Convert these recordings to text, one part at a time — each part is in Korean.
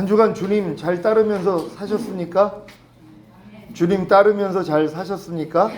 한 주간 주님 잘 따르면서 사셨습니까? 주님 따르면서 잘 사셨습니까?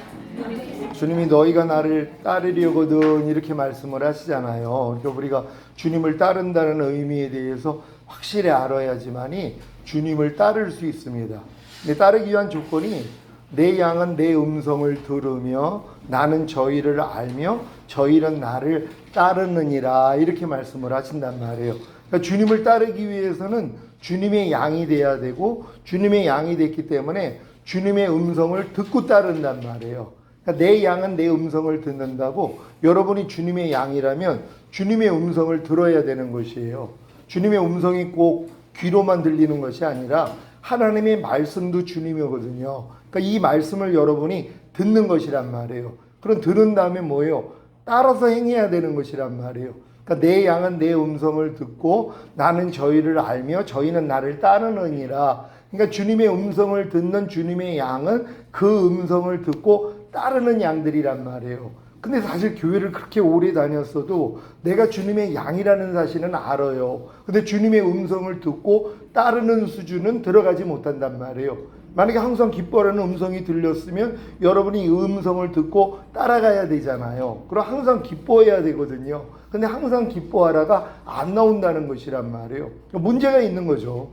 주님이 너희가 나를 따르려거든 이렇게 말씀을 하시잖아요. 그러니까 우리가 주님을 따른다는 의미에 대해서 확실히 알아야지만이 주님을 따를 수 있습니다. 근데 따르기 위한 조건이 내 양은 내 음성을 들으며 나는 저희를 알며 저희는 나를 따르느니라 이렇게 말씀을 하신단 말이에요. 그러니까 주님을 따르기 위해서는 주님의 양이 돼야 되고 주님의 양이 됐기 때문에 주님의 음성을 듣고 따른단 말이에요. 그러니까 내 양은 내 음성을 듣는다고 여러분이 주님의 양이라면 주님의 음성을 들어야 되는 것이에요. 주님의 음성이 꼭 귀로만 들리는 것이 아니라 하나님의 말씀도 주님이거든요. 그러니까 이 말씀을 여러분이 듣는 것이란 말이에요. 그럼 들은 다음에 뭐예요? 따라서 행해야 되는 것이란 말이에요. 그러니까 내 양은 내 음성을 듣고 나는 저희를 알며 저희는 나를 따르느니라. 그러니까 주님의 음성을 듣는 주님의 양은 그 음성을 듣고 따르는 양들이란 말이에요. 근데 사실 교회를 그렇게 오래 다녔어도 내가 주님의 양이라는 사실은 알아요. 근데 주님의 음성을 듣고 따르는 수준은 들어가지 못한단 말이에요. 만약에 항상 기뻐하는 음성이 들렸으면 여러분이 이 음성을 듣고 따라가야 되잖아요. 그럼 항상 기뻐해야 되거든요. 근데 항상 기뻐하다가 안 나온다는 것이란 말이에요. 문제가 있는 거죠.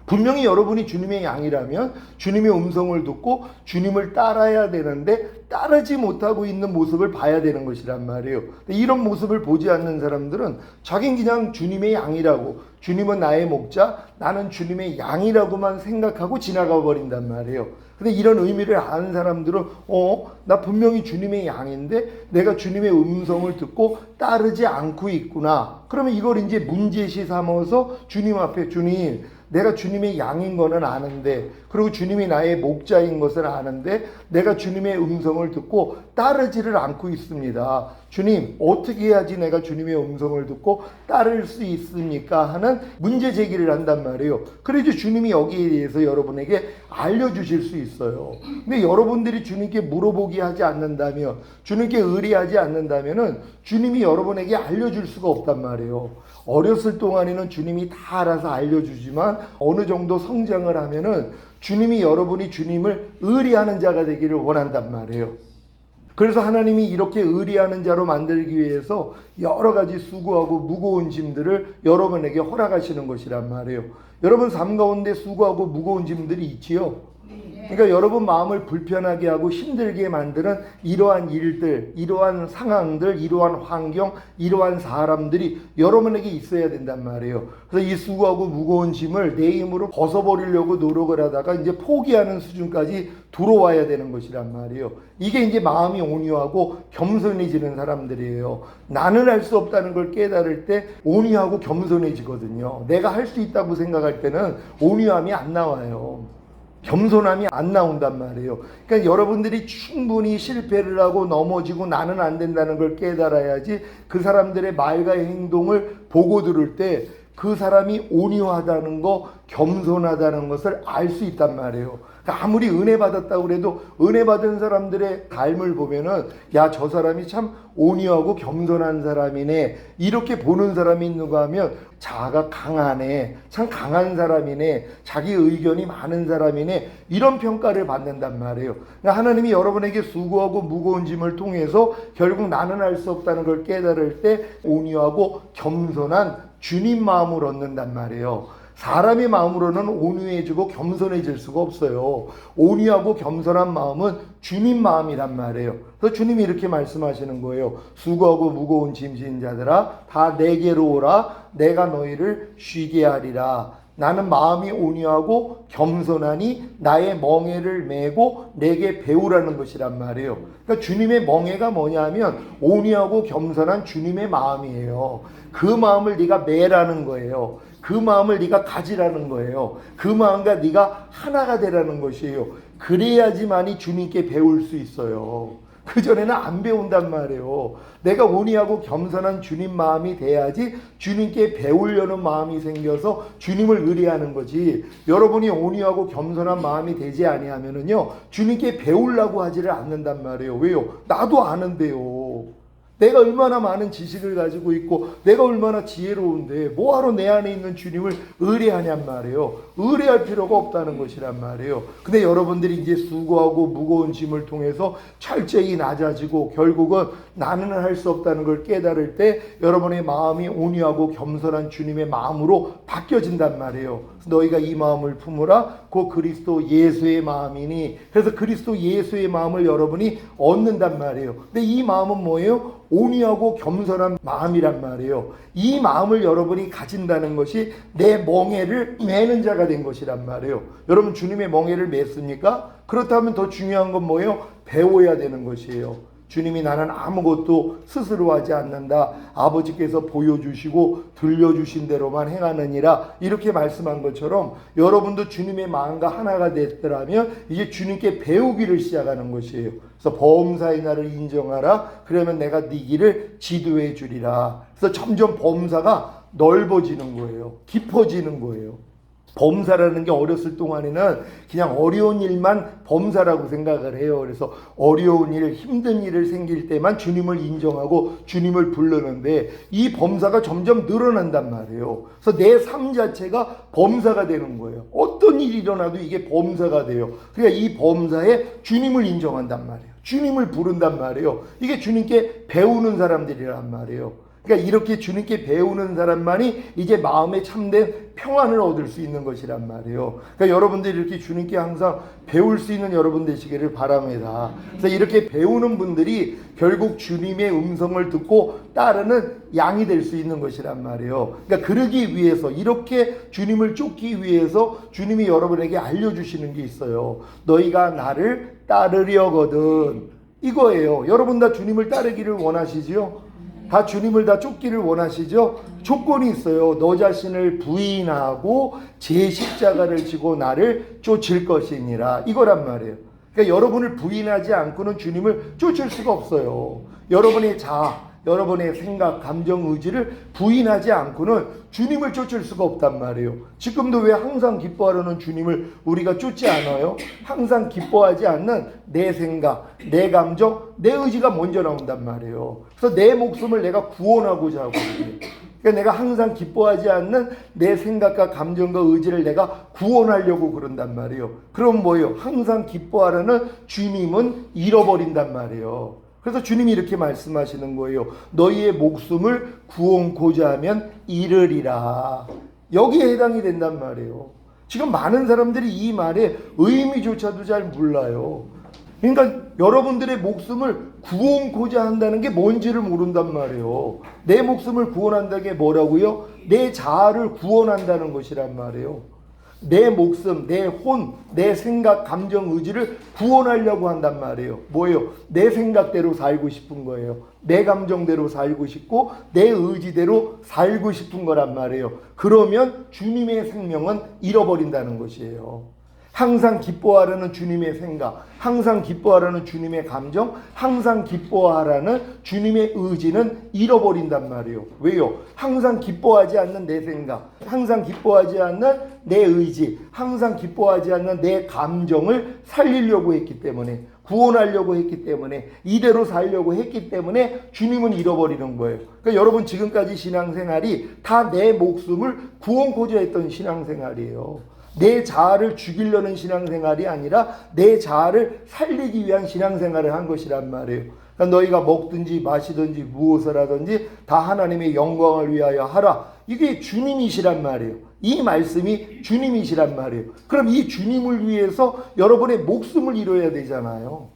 분명히 여러분이 주님의 양이라면 주님의 음성을 듣고 주님을 따라야 되는데 따르지 못하고 있는 모습을 봐야 되는 것이란 말이에요. 이런 모습을 보지 않는 사람들은 자기는 그냥 주님의 양이라고, 주님은 나의 목자, 나는 주님의 양이라고만 생각하고 지나가 버린단 말이에요. 근데 이런 의미를 아는 사람들은 나 분명히 주님의 양인데 내가 주님의 음성을 듣고 따르지 않고 있구나. 그러면 이걸 이제 문제시 삼아서 주님 앞에, 주님 내가 주님의 양인 거는 아는데, 그리고 주님이 나의 목자인 것을 아는데 내가 주님의 음성을 듣고 따르지를 않고 있습니다. 주님, 어떻게 해야지 내가 주님의 음성을 듣고 따를 수 있습니까? 하는 문제 제기를 한단 말이에요. 그래서 주님이 여기에 대해서 여러분에게 알려주실 수 있어요. 근데 여러분들이 주님께 물어보기 하지 않는다면, 주님께 의뢰하지 않는다면은 주님이 여러분에게 알려줄 수가 없단 말이에요. 어렸을 동안에는 주님이 다 알아서 알려주지만 어느 정도 성장을 하면은 주님이 여러분이 주님을 의뢰하는 자가 되기를 원한단 말이에요. 그래서 하나님이 이렇게 의뢰하는 자로 만들기 위해서 여러 가지 수고하고 무거운 짐들을 여러분에게 허락하시는 것이란 말이에요. 여러분 삶 가운데 수고하고 무거운 짐들이 있지요. 그러니까 여러분 마음을 불편하게 하고 힘들게 만드는 이러한 일들, 이러한 상황들, 이러한 환경, 이러한 사람들이 여러분에게 있어야 된단 말이에요. 그래서 이 수고하고 무거운 짐을 내 힘으로 벗어버리려고 노력을 하다가 이제 포기하는 수준까지 들어와야 되는 것이란 말이에요. 이게 이제 마음이 온유하고 겸손해지는 사람들이에요. 나는 할 수 없다는 걸 깨달을 때 온유하고 겸손해지거든요. 내가 할 수 있다고 생각할 때는 온유함이 안 나와요. 겸손함이 안 나온단 말이에요. 그러니까 여러분들이 충분히 실패를 하고 넘어지고 나는 안 된다는 걸 깨달아야지 그 사람들의 말과 행동을 보고 들을 때 그 사람이 온유하다는 거, 겸손하다는 것을 알 수 있단 말이에요. 그러니까 아무리 은혜 받았다고 그래도 은혜 받은 사람들의 삶을 보면은 야, 저 사람이 참 온유하고 겸손한 사람이네 이렇게 보는 사람이 있는가 하면 자아가 강하네, 참 강한 사람이네, 자기 의견이 많은 사람이네 이런 평가를 받는단 말이에요. 그러니까 하나님이 여러분에게 수고하고 무거운 짐을 통해서 결국 나는 할 수 없다는 걸 깨달을 때 온유하고 겸손한 주님 마음을 얻는단 말이에요. 사람의 마음으로는 온유해지고 겸손해질 수가 없어요. 온유하고 겸손한 마음은 주님 마음이란 말이에요. 그래서 주님이 이렇게 말씀하시는 거예요. 수고하고 무거운 짐 지는 자들아 다 내게로 오라. 내가 너희를 쉬게 하리라. 나는 마음이 온유하고 겸손하니 나의 멍에를 메고 내게 배우라는 것이란 말이에요. 그러니까 주님의 멍에가 뭐냐면 온유하고 겸손한 주님의 마음이에요. 그 마음을 네가 매라는 거예요. 그 마음을 네가 가지라는 거예요. 그 마음과 네가 하나가 되라는 것이에요. 그래야지만이 주님께 배울 수 있어요. 그전에는 안 배운단 말이에요. 내가 온유하고 겸손한 주님 마음이 돼야지 주님께 배우려는 마음이 생겨서 주님을 의뢰하는 거지. 여러분이 온유하고 겸손한 마음이 되지 아니하면은요 주님께 배우려고 하지를 않는단 말이에요. 왜요? 나도 아는데요. 내가 얼마나 많은 지식을 가지고 있고 내가 얼마나 지혜로운데 뭐하러 내 안에 있는 주님을 의뢰하냔 말이에요. 의뢰할 필요가 없다는 것이란 말이에요. 근데 여러분들이 이제 수고하고 무거운 짐을 통해서 철저히 낮아지고 결국은 나는 할 수 없다는 걸 깨달을 때 여러분의 마음이 온유하고 겸손한 주님의 마음으로 바뀌어진단 말이에요. 너희가 이 마음을 품으라. 그 그리스도 예수의 마음이니. 그래서 그리스도 예수의 마음을 여러분이 얻는단 말이에요. 근데 이 마음은 뭐예요? 온유하고 겸손한 마음이란 말이에요. 이 마음을 여러분이 가진다는 것이 내 멍에를 매는 자가 된 것이란 말이에요. 여러분 주님의 멍에를 맸습니까? 그렇다면 더 중요한 건 뭐예요? 배워야 되는 것이에요. 주님이 나는 아무것도 스스로 하지 않는다. 아버지께서 보여주시고 들려주신 대로만 행하느니라. 이렇게 말씀한 것처럼 여러분도 주님의 마음과 하나가 됐더라면 이제 주님께 배우기를 시작하는 것이에요. 그래서 범사의 나를 인정하라. 그러면 내가 네 길을 지도해 주리라. 그래서 점점 범사가 넓어지는 거예요. 깊어지는 거예요. 범사라는 게 어렸을 동안에는 그냥 어려운 일만 범사라고 생각을 해요. 그래서 어려운 일, 힘든 일을 생길 때만 주님을 인정하고 주님을 부르는데 이 범사가 점점 늘어난단 말이에요. 그래서 내 삶 자체가 범사가 되는 거예요. 어떤 일이 일어나도 이게 범사가 돼요. 그러니까 이 범사에 주님을 인정한단 말이에요. 주님을 부른단 말이에요. 이게 주님께 배우는 사람들이란 말이에요. 그러니까 이렇게 주님께 배우는 사람만이 이제 마음에 참된 평안을 얻을 수 있는 것이란 말이에요. 그러니까 여러분들이 이렇게 주님께 항상 배울 수 있는 여러분 되시기를 바랍니다. 그래서 이렇게 배우는 분들이 결국 주님의 음성을 듣고 따르는 양이 될 수 있는 것이란 말이에요. 그러니까 그러기 위해서 이렇게 주님을 쫓기 위해서 주님이 여러분에게 알려주시는 게 있어요. 너희가 나를 따르려거든. 이거예요. 여러분 다 주님을 따르기를 원하시지요? 다 주님을 다 쫓기를 원하시죠? 조건이 있어요. 너 자신을 부인하고 제 십자가를 지고 나를 쫓을 것이니라. 이거란 말이에요. 그러니까 여러분을 부인하지 않고는 주님을 쫓을 수가 없어요. 여러분의 자아, 여러분의 생각, 감정, 의지를 부인하지 않고는 주님을 쫓을 수가 없단 말이에요. 지금도 왜 항상 기뻐하려는 주님을 우리가 쫓지 않아요? 항상 기뻐하지 않는 내 생각, 내 감정, 내 의지가 먼저 나온단 말이에요. 그래서 내 목숨을 내가 구원하고자 하거든요. 그러니까 내가 항상 기뻐하지 않는 내 생각과 감정과 의지를 내가 구원하려고 그런단 말이에요. 그럼 뭐예요? 항상 기뻐하려는 주님은 잃어버린단 말이에요. 그래서 주님이 이렇게 말씀하시는 거예요. 너희의 목숨을 구원코자 하면 잃으리라. 여기에 해당이 된단 말이에요. 지금 많은 사람들이 이 말의 의미조차도 잘 몰라요. 그러니까 여러분들의 목숨을 구원코자 한다는 게 뭔지를 모른단 말이에요. 내 목숨을 구원한다는 게 뭐라고요? 내 자아를 구원한다는 것이란 말이에요. 내 목숨, 내 혼, 내 생각, 감정, 의지를 구원하려고 한단 말이에요. 뭐예요? 내 생각대로 살고 싶은 거예요. 내 감정대로 살고 싶고 내 의지대로 살고 싶은 거란 말이에요. 그러면 주님의 생명은 잃어버린다는 것이에요. 항상 기뻐하라는 주님의 생각, 항상 기뻐하라는 주님의 감정, 항상 기뻐하라는 주님의 의지는 잃어버린단 말이에요. 왜요? 항상 기뻐하지 않는 내 생각, 항상 기뻐하지 않는 내 의지, 항상 기뻐하지 않는 내 감정을 살리려고 했기 때문에, 구원하려고 했기 때문에, 이대로 살려고 했기 때문에 주님은 잃어버리는 거예요. 그러니까 여러분 지금까지 신앙생활이 다 내 목숨을 구원코자 했던 신앙생활이에요. 내 자아를 죽이려는 신앙생활이 아니라 내 자아를 살리기 위한 신앙생활을 한 것이란 말이에요. 그러니까 너희가 먹든지 마시든지 무엇을 하든지 다 하나님의 영광을 위하여 하라. 이게 주님이시란 말이에요. 이 말씀이 주님이시란 말이에요. 그럼 이 주님을 위해서 여러분의 목숨을 잃어야 되잖아요.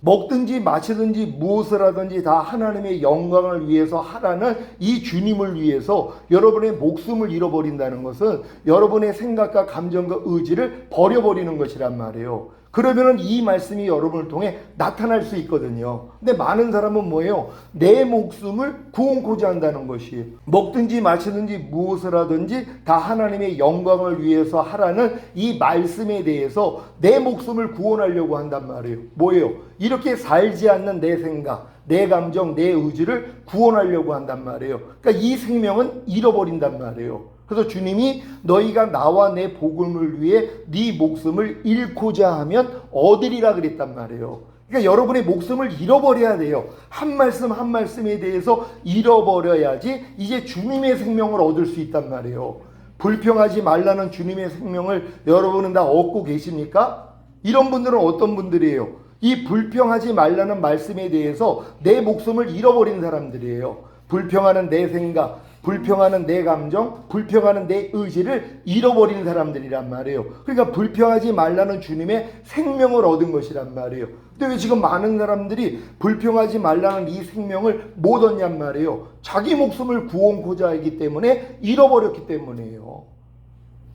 먹든지 마시든지 무엇을 하든지 다 하나님의 영광을 위해서 하라는 이 주님을 위해서 여러분의 목숨을 잃어버린다는 것은 여러분의 생각과 감정과 의지를 버려버리는 것이란 말이에요. 그러면은 이 말씀이 여러분을 통해 나타날 수 있거든요. 근데 많은 사람은 뭐예요? 내 목숨을 구원코자 한다는 것이, 먹든지 마시든지 무엇을 하든지 다 하나님의 영광을 위해서 하라는 이 말씀에 대해서 내 목숨을 구원하려고 한단 말이에요. 뭐예요? 이렇게 살지 않는 내 생각, 내 감정, 내 의지를 구원하려고 한단 말이에요. 그러니까 이 생명은 잃어버린단 말이에요. 그래서 주님이 너희가 나와 내 복음을 위해 네 목숨을 잃고자 하면 얻으리라 그랬단 말이에요. 그러니까 여러분의 목숨을 잃어버려야 돼요. 한 말씀 한 말씀에 대해서 잃어버려야지 이제 주님의 생명을 얻을 수 있단 말이에요. 불평하지 말라는 주님의 생명을 여러분은 다 얻고 계십니까? 이런 분들은 어떤 분들이에요? 이 불평하지 말라는 말씀에 대해서 내 목숨을 잃어버린 사람들이에요. 불평하는 내 생각, 불평하는 내 감정, 불평하는 내 의지를 잃어버린 사람들이란 말이에요. 그러니까 불평하지 말라는 주님의 생명을 얻은 것이란 말이에요. 근데 왜 지금 많은 사람들이 불평하지 말라는 이 생명을 못 얻냔 말이에요. 자기 목숨을 구원코자 하기 때문에 잃어버렸기 때문이에요.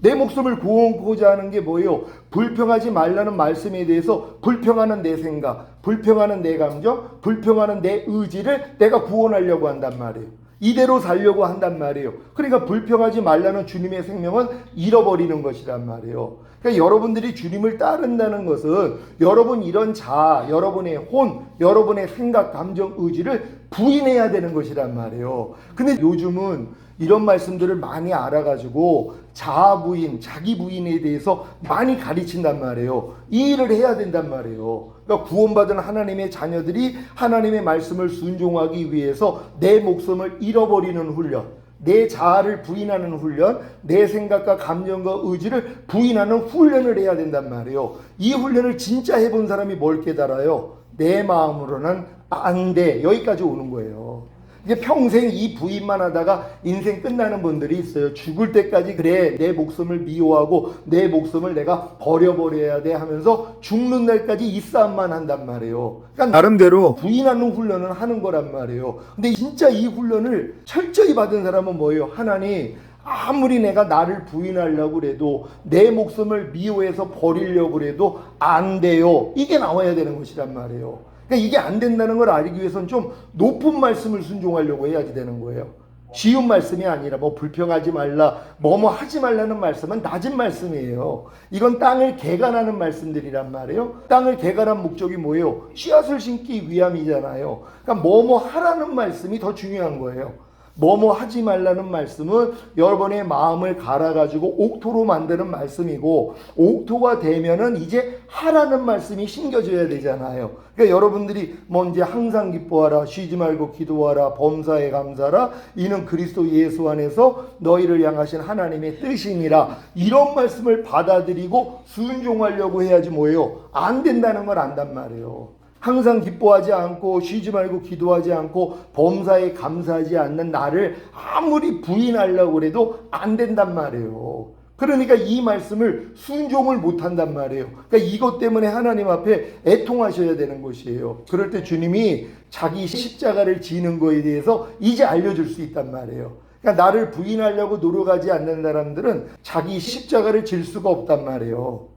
내 목숨을 구원코자 하는 게 뭐예요? 불평하지 말라는 말씀에 대해서 불평하는 내 생각, 불평하는 내 감정, 불평하는 내 의지를 내가 구원하려고 한단 말이에요. 이대로 살려고 한단 말이에요. 그러니까 불평하지 말라는 주님의 생명은 잃어버리는 것이란 말이에요. 그러니까 여러분들이 주님을 따른다는 것은 여러분 이런 자아, 여러분의 혼, 여러분의 생각, 감정, 의지를 부인해야 되는 것이란 말이에요. 근데 요즘은 이런 말씀들을 많이 알아가지고 자아 부인, 자기 부인에 대해서 많이 가르친단 말이에요. 이 일을 해야 된단 말이에요. 그러니까 구원받은 하나님의 자녀들이 하나님의 말씀을 순종하기 위해서 내 목숨을 잃어버리는 훈련, 내 자아를 부인하는 훈련, 내 생각과 감정과 의지를 부인하는 훈련을 해야 된단 말이에요. 이 훈련을 진짜 해본 사람이 뭘 깨달아요? 내 마음으로는 안 돼. 여기까지 오는 거예요. 이게 평생 이 부인만 하다가 인생 끝나는 분들이 있어요. 죽을 때까지 그래 내 목숨을 미워하고 내 목숨을 내가 버려버려야 돼 하면서 죽는 날까지 이 싸움만 한단 말이에요. 그러니까 나름대로 부인하는 훈련을 하는 거란 말이에요. 근데 진짜 이 훈련을 철저히 받은 사람은 뭐예요? 하나님, 아무리 내가 나를 부인하려고 그래도 내 목숨을 미워해서 버리려고 그래도 안 돼요. 이게 나와야 되는 것이란 말이에요. 그러니까 이게 안 된다는 걸 알기 위해서는 좀 높은 말씀을 순종하려고 해야지 되는 거예요. 쉬운 말씀이 아니라 뭐 불평하지 말라, 뭐뭐 하지 말라는 말씀은 낮은 말씀이에요. 이건 땅을 개간하는 말씀들이란 말이에요. 땅을 개간한 목적이 뭐예요? 씨앗을 심기 위함이잖아요. 그러니까 뭐뭐 하라는 말씀이 더 중요한 거예요. 뭐뭐 하지 말라는 말씀은 여러분의 마음을 갈아가지고 옥토로 만드는 말씀이고, 옥토가 되면은 이제 하라는 말씀이 심겨져야 되잖아요. 그러니까 여러분들이 뭐 이제 항상 기뻐하라, 쉬지 말고 기도하라, 범사에 감사하라, 이는 그리스도 예수 안에서 너희를 향하신 하나님의 뜻이니라, 이런 말씀을 받아들이고 순종하려고 해야지 뭐예요? 안 된다는 걸 안단 말이에요. 항상 기뻐하지 않고 쉬지 말고 기도하지 않고 범사에 감사하지 않는 나를 아무리 부인하려고 해도 안 된단 말이에요. 그러니까 이 말씀을 순종을 못한단 말이에요. 그러니까 이것 때문에 하나님 앞에 애통하셔야 되는 것이에요. 그럴 때 주님이 자기 십자가를 지는 거에 대해서 이제 알려줄 수 있단 말이에요. 그러니까 나를 부인하려고 노력하지 않는 사람들은 자기 십자가를 질 수가 없단 말이에요.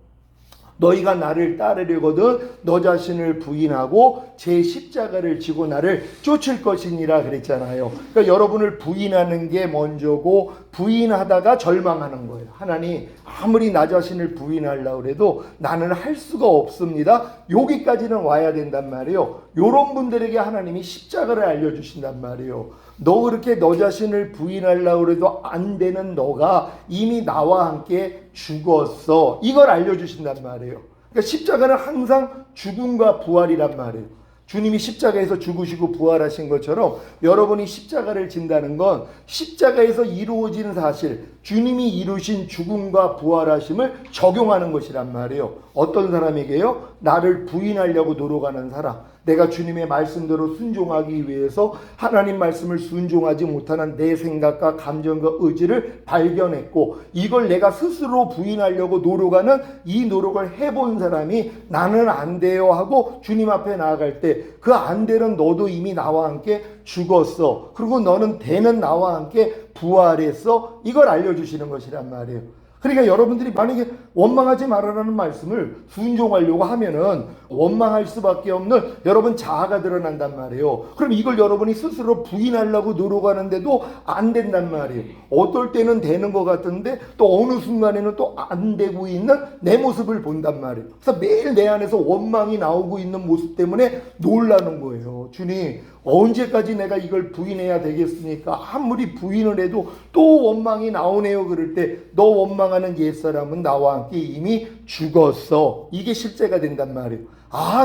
너희가 나를 따르려거든 너 자신을 부인하고 제 십자가를 지고 나를 쫓을 것이니라 그랬잖아요. 그러니까 여러분을 부인하는 게 먼저고, 부인하다가 절망하는 거예요. 하나님, 아무리 나 자신을 부인하려고 해도 나는 할 수가 없습니다. 여기까지는 와야 된단 말이에요. 이런 분들에게 하나님이 십자가를 알려주신단 말이에요. 너 그렇게 너 자신을 부인하려고 해도 안 되는 너가 이미 나와 함께 죽었어. 이걸 알려주신단 말이에요. 그러니까 십자가는 항상 죽음과 부활이란 말이에요. 주님이 십자가에서 죽으시고 부활하신 것처럼 여러분이 십자가를 진다는 건 십자가에서 이루어진 사실, 주님이 이루신 죽음과 부활하심을 적용하는 것이란 말이에요. 어떤 사람에게요? 나를 부인하려고 노력하는 사람, 내가 주님의 말씀대로 순종하기 위해서 하나님 말씀을 순종하지 못하는 내 생각과 감정과 의지를 발견했고, 이걸 내가 스스로 부인하려고 노력하는 이 노력을 해본 사람이 나는 안 돼요 하고 주님 앞에 나아갈 때 그 안 되는 너도 이미 나와 함께 죽었어. 그리고 너는 되는 나와 함께 부활했어. 이걸 알려주시는 것이란 말이에요. 그러니까 여러분들이 만약에 원망하지 말아라는 말씀을 순종하려고 하면은 원망할 수밖에 없는 여러분 자아가 드러난단 말이에요. 그럼 이걸 여러분이 스스로 부인하려고 노력하는데도 안 된단 말이에요. 어떨 때는 되는 것 같은데 또 어느 순간에는 또 안 되고 있는 내 모습을 본단 말이에요. 그래서 매일 내 안에서 원망이 나오고 있는 모습 때문에 놀라는 거예요. 주님, 언제까지 내가 이걸 부인해야 되겠습니까? 아무리 부인을 해도 또 원망이 나오네요. 그럴 때 너 원망하는 옛사람은 나와 함께 이미 죽었어. 이게 실제가 된단 말이에요.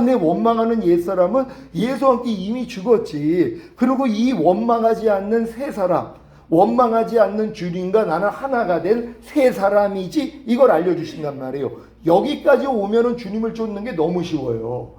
내 원망하는 옛사람은 예수와 함께 이미 죽었지. 그리고 이 원망하지 않는 새 사람, 원망하지 않는 주님과 나는 하나가 된 새 사람이지, 이걸 알려주신단 말이에요. 여기까지 오면은 주님을 쫓는 게 너무 쉬워요.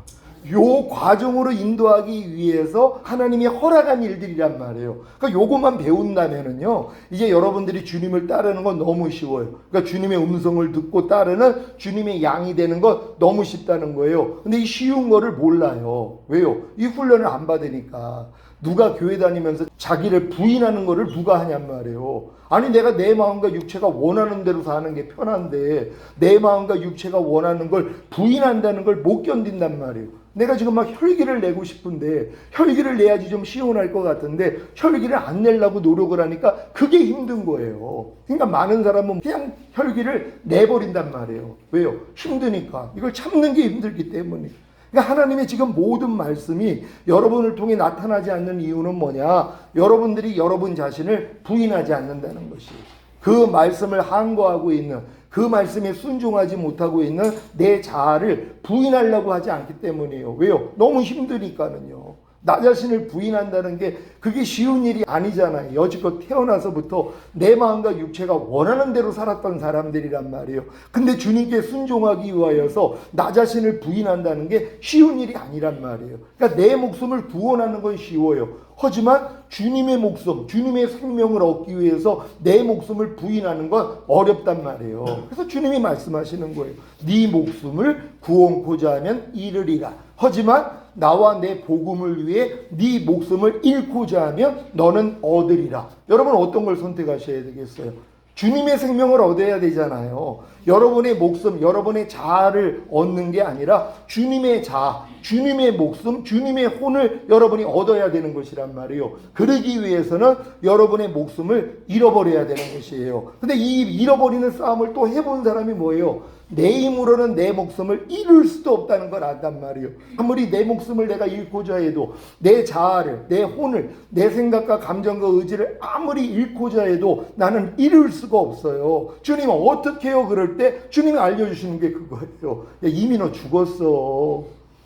요 과정으로 인도하기 위해서 하나님이 허락한 일들이란 말이에요. 그러니까 요것만 배운다면은요, 이제 여러분들이 주님을 따르는 건 너무 쉬워요. 그러니까 주님의 음성을 듣고 따르는 주님의 양이 되는 건 너무 쉽다는 거예요. 근데 이 쉬운 거를 몰라요. 왜요? 이 훈련을 안 받으니까. 누가 교회 다니면서 자기를 부인하는 거를 누가 하냔 말이에요. 아니, 내가 내 마음과 육체가 원하는 대로 사는 게 편한데 내 마음과 육체가 원하는 걸 부인한다는 걸 못 견딘단 말이에요. 내가 지금 막 혈기를 내고 싶은데 혈기를 내야지 좀 시원할 것 같은데 혈기를 안 내려고 노력을 하니까 그게 힘든 거예요. 그러니까 많은 사람은 그냥 혈기를 내버린단 말이에요. 왜요? 힘드니까. 이걸 참는 게 힘들기 때문에. 그러니까 하나님의 지금 모든 말씀이 여러분을 통해 나타나지 않는 이유는 뭐냐? 여러분들이 여러분 자신을 부인하지 않는다는 것이에요. 그 말씀을 항거하고 있는, 그 말씀에 순종하지 못하고 있는 내 자아를 부인하려고 하지 않기 때문이에요. 왜요? 너무 힘드니까는요. 나 자신을 부인한다는 게 그게 쉬운 일이 아니잖아요. 여지껏 태어나서부터 내 마음과 육체가 원하는 대로 살았던 사람들이란 말이에요. 근데 주님께 순종하기 위하여서 나 자신을 부인한다는 게 쉬운 일이 아니란 말이에요. 그러니까 내 목숨을 구원하는 건 쉬워요. 하지만 주님의 목숨, 주님의 생명을 얻기 위해서 내 목숨을 부인하는 건 어렵단 말이에요. 그래서 주님이 말씀하시는 거예요. 네 목숨을 구원코자 하면 잃으리라. 하지만 나와 내 복음을 위해 네 목숨을 잃고자 하면 너는 얻으리라. 여러분 어떤 걸 선택하셔야 되겠어요? 주님의 생명을 얻어야 되잖아요. 여러분의 목숨, 여러분의 자아를 얻는 게 아니라 주님의 자아, 주님의 목숨, 주님의 혼을 여러분이 얻어야 되는 것이란 말이에요. 그러기 위해서는 여러분의 목숨을 잃어버려야 되는 것이에요. 근데 이 잃어버리는 싸움을 또 해본 사람이 뭐예요? 내 힘으로는 내 목숨을 잃을 수도 없다는 걸 안단 말이에요. 아무리 내 목숨을 내가 잃고자 해도 내 자아를, 내 혼을, 내 생각과 감정과 의지를 아무리 잃고자 해도 나는 잃을 수가 없어요. 주님 어떻게 해요? 그럴 때 주님이 알려주시는 게 그거예요. 야, 이미 너 죽었어.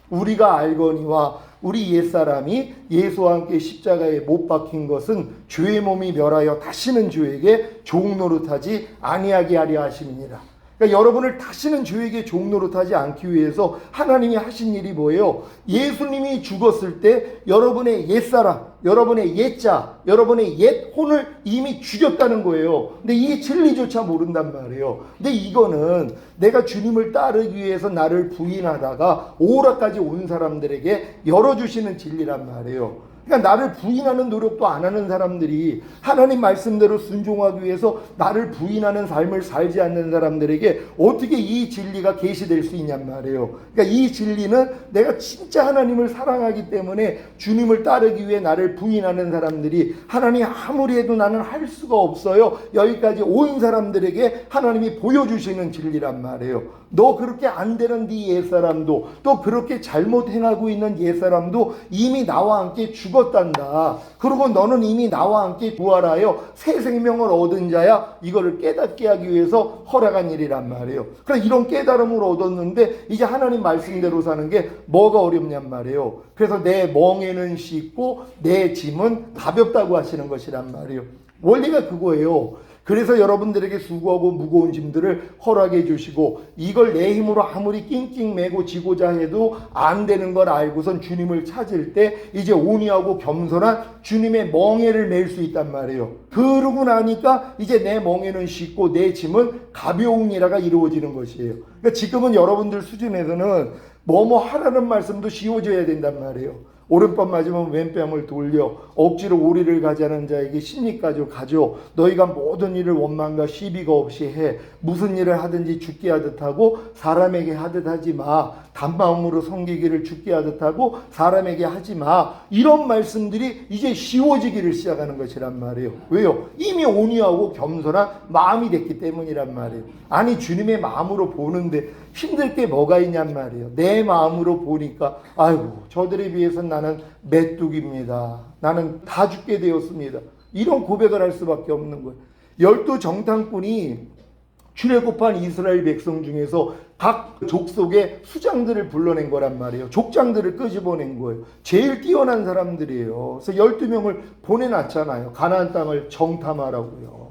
우리가 알거니와 우리 옛사람이 예수와 함께 십자가에 못 박힌 것은 죄의 몸이 멸하여 다시는 죄에게 종노릇하지 아니하게 하려 하심이니라. 그러니까 여러분을 다시는 죄에게 종노릇하지 않기 위해서 하나님이 하신 일이 뭐예요? 예수님이 죽었을 때 여러분의 옛사람, 여러분의 옛자, 여러분의 옛 혼을 이미 죽였다는 거예요. 근데 이 진리조차 모른단 말이에요. 근데 이거는 내가 주님을 따르기 위해서 나를 부인하다가 오라까지 온 사람들에게 열어주시는 진리란 말이에요. 그러니까 나를 부인하는 노력도 안 하는 사람들이 하나님 말씀대로 순종하기 위해서 나를 부인하는 삶을 살지 않는 사람들에게 어떻게 이 진리가 계시될 수 있냔 말이에요. 그러니까 이 진리는 내가 진짜 하나님을 사랑하기 때문에 주님을 따르기 위해 나를 부인하는 사람들이 하나님 아무리 해도 나는 할 수가 없어요. 여기까지 온 사람들에게 하나님이 보여주시는 진리란 말이에요. 너 그렇게 안 되는 네 옛사람도 또 그렇게 잘못 행하고 있는 옛사람도 이미 나와 함께 죽었단다. 그리고 너는 이미 나와 함께 부활하여 새 생명을 얻은 자야. 이거를 깨닫게 하기 위해서 허락한 일이란 말이에요. 그래서 이런 깨달음을 얻었는데 이제 하나님 말씀대로 사는 게 뭐가 어렵냔 말이에요. 그래서 내 멍에는 쉽고 내 짐은 가볍다고 하시는 것이란 말이에요. 원리가 그거예요. 그래서 여러분들에게 수고하고 무거운 짐들을 허락해 주시고 이걸 내 힘으로 아무리 낑낑 메고 지고자 해도 안 되는 걸 알고선 주님을 찾을 때 이제 온유하고 겸손한 주님의 멍에를 맬 수 있단 말이에요. 그러고 나니까 이제 내 멍에는 쉽고 내 짐은 가벼운 일화가 이루어지는 것이에요. 그러니까 지금은 여러분들 수준에서는 뭐뭐 하라는 말씀도 쉬워져야 된단 말이에요. 오른뺨 맞으면 왼뺨을 돌려 억지로 오리를 가자는 자에게 십리까지 가져 너희가 모든 일을 원망과 시비가 없이 해 무슨 일을 하든지 죽게 하듯 하고 사람에게 하듯 하지 마 단마음으로 섬기기를 죽게 하듯 하고 사람에게 하지 마 이런 말씀들이 이제 쉬워지기를 시작하는 것이란 말이에요. 왜요? 이미 온유하고 겸손한 마음이 됐기 때문이란 말이에요. 아니 주님의 마음으로 보는데 힘들 게 뭐가 있냔 말이에요. 내 마음으로 보니까 아이고 저들에 비해서 나는 메뚜기입니다. 나는 다 죽게 되었습니다. 이런 고백을 할 수밖에 없는 거예요. 12 정탐꾼이 출애굽한 이스라엘 백성 중에서 각 족속의 수장들을 불러낸 거란 말이에요. 족장들을 끄집어낸 거예요. 제일 뛰어난 사람들이에요. 그래서 12명을 보내놨잖아요. 가나안 땅을 정탐하라고요.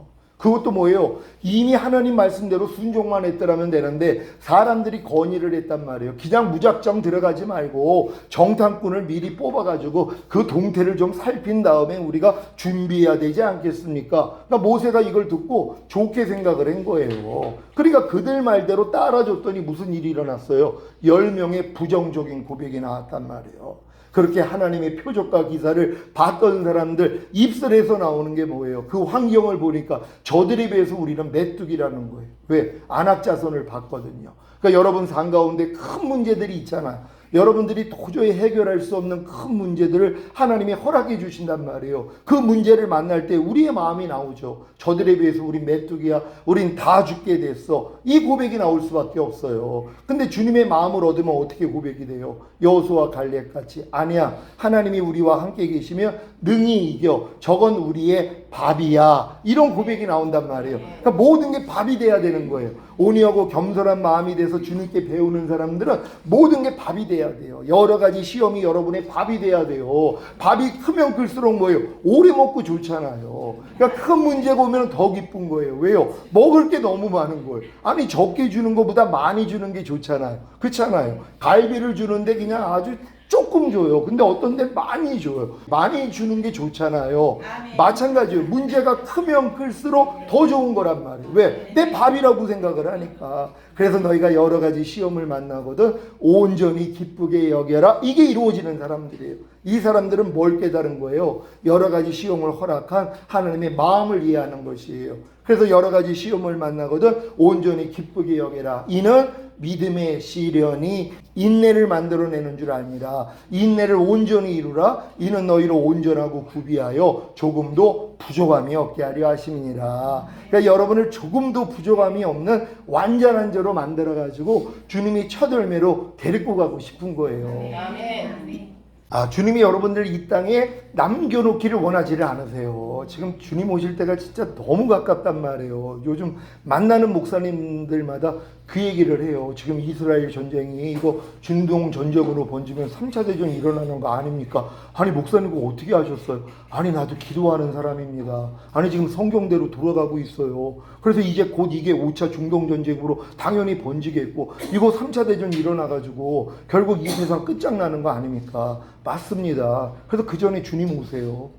그것도 뭐예요? 이미 하나님 말씀대로 순종만 했더라면 되는데 사람들이 건의를 했단 말이에요. 그냥 무작정 들어가지 말고 정탐꾼을 미리 뽑아가지고 그 동태를 좀 살핀 다음에 우리가 준비해야 되지 않겠습니까? 그러니까 모세가 이걸 듣고 좋게 생각을 한 거예요. 그러니까 그들 말대로 따라줬더니 무슨 일이 일어났어요? 10명의 부정적인 고백이 나왔단 말이에요. 그렇게 하나님의 표적과 기사를 봤던 사람들 입술에서 나오는 게 뭐예요? 그 환경을 보니까 저들에 비해서 우리는 메뚜기라는 거예요. 왜? 안악자손을 봤거든요. 그러니까 여러분 삶 가운데 큰 문제들이 있잖아요. 여러분들이 도저히 해결할 수 없는 큰 문제들을 하나님이 허락해 주신단 말이에요. 그 문제를 만날 때 우리의 마음이 나오죠. 저들에 비해서 우린 메뚜기야. 우린 다 죽게 됐어. 이 고백이 나올 수밖에 없어요. 근데 주님의 마음을 얻으면 어떻게 고백이 돼요? 여호수아 갈렙 같이 아니야. 하나님이 우리와 함께 계시면 능히 이겨. 저건 우리의 밥이야. 이런 고백이 나온단 말이에요. 그러니까 모든 게 밥이 돼야 되는 거예요. 온유하고 겸손한 마음이 돼서 주님께 배우는 사람들은 모든 게 밥이 돼야 돼요. 여러 가지 시험이 여러분의 밥이 돼야 돼요. 밥이 크면 클수록 뭐예요? 오래 먹고 좋잖아요. 그러니까 큰 문제가 오면 더 기쁜 거예요. 왜요? 먹을 게 너무 많은 거예요. 아니 적게 주는 것보다 많이 주는 게 좋잖아요. 그렇잖아요. 갈비를 주는데 그냥 아주 조금 줘요. 근데 어떤 데 많이 줘요. 많이 주는 게 좋잖아요. 아멘. 마찬가지예요. 문제가 크면 클수록 더 좋은 거란 말이에요. 왜? 내 밥이라고 생각을 하니까. 그래서 너희가 여러 가지 시험을 만나거든 온전히 기쁘게 여겨라. 이게 이루어지는 사람들이에요. 이 사람들은 뭘 깨달은 거예요? 여러 가지 시험을 허락한 하나님의 마음을 이해하는 것이에요. 그래서 여러 가지 시험을 만나거든 온전히 기쁘게 여겨라. 이는 믿음의 시련이 인내를 만들어내는 줄 아니라 인내를 온전히 이루라. 이는 너희를 온전하고 구비하여 조금도 부족함이 없게 하려 하심이니라. 그러니까 여러분을 조금도 부족함이 없는 완전한 자로 만들어가지고 주님이 첫 열매로 데리고 가고 싶은 거예요. 아멘. 주님이 여러분들 이 땅에 남겨놓기를 원하지를 않으세요. 지금 주님 오실 때가 진짜 너무 가깝단 말이에요. 요즘 만나는 목사님들마다 그 얘기를 해요. 지금 이스라엘 전쟁이 이거 중동 전쟁으로 번지면 3차 대전이 일어나는 거 아닙니까? 아니 목사님 그거 어떻게 하셨어요? 아니 나도 기도하는 사람입니다. 아니 지금 성경대로 돌아가고 있어요. 그래서 이제 곧 이게 5차 중동 전쟁으로 당연히 번지겠고 이거 3차 대전이 일어나가지고 결국 이 세상 끝장나는 거 아닙니까? 맞습니다. 그래서 그 전에 주님 오세요.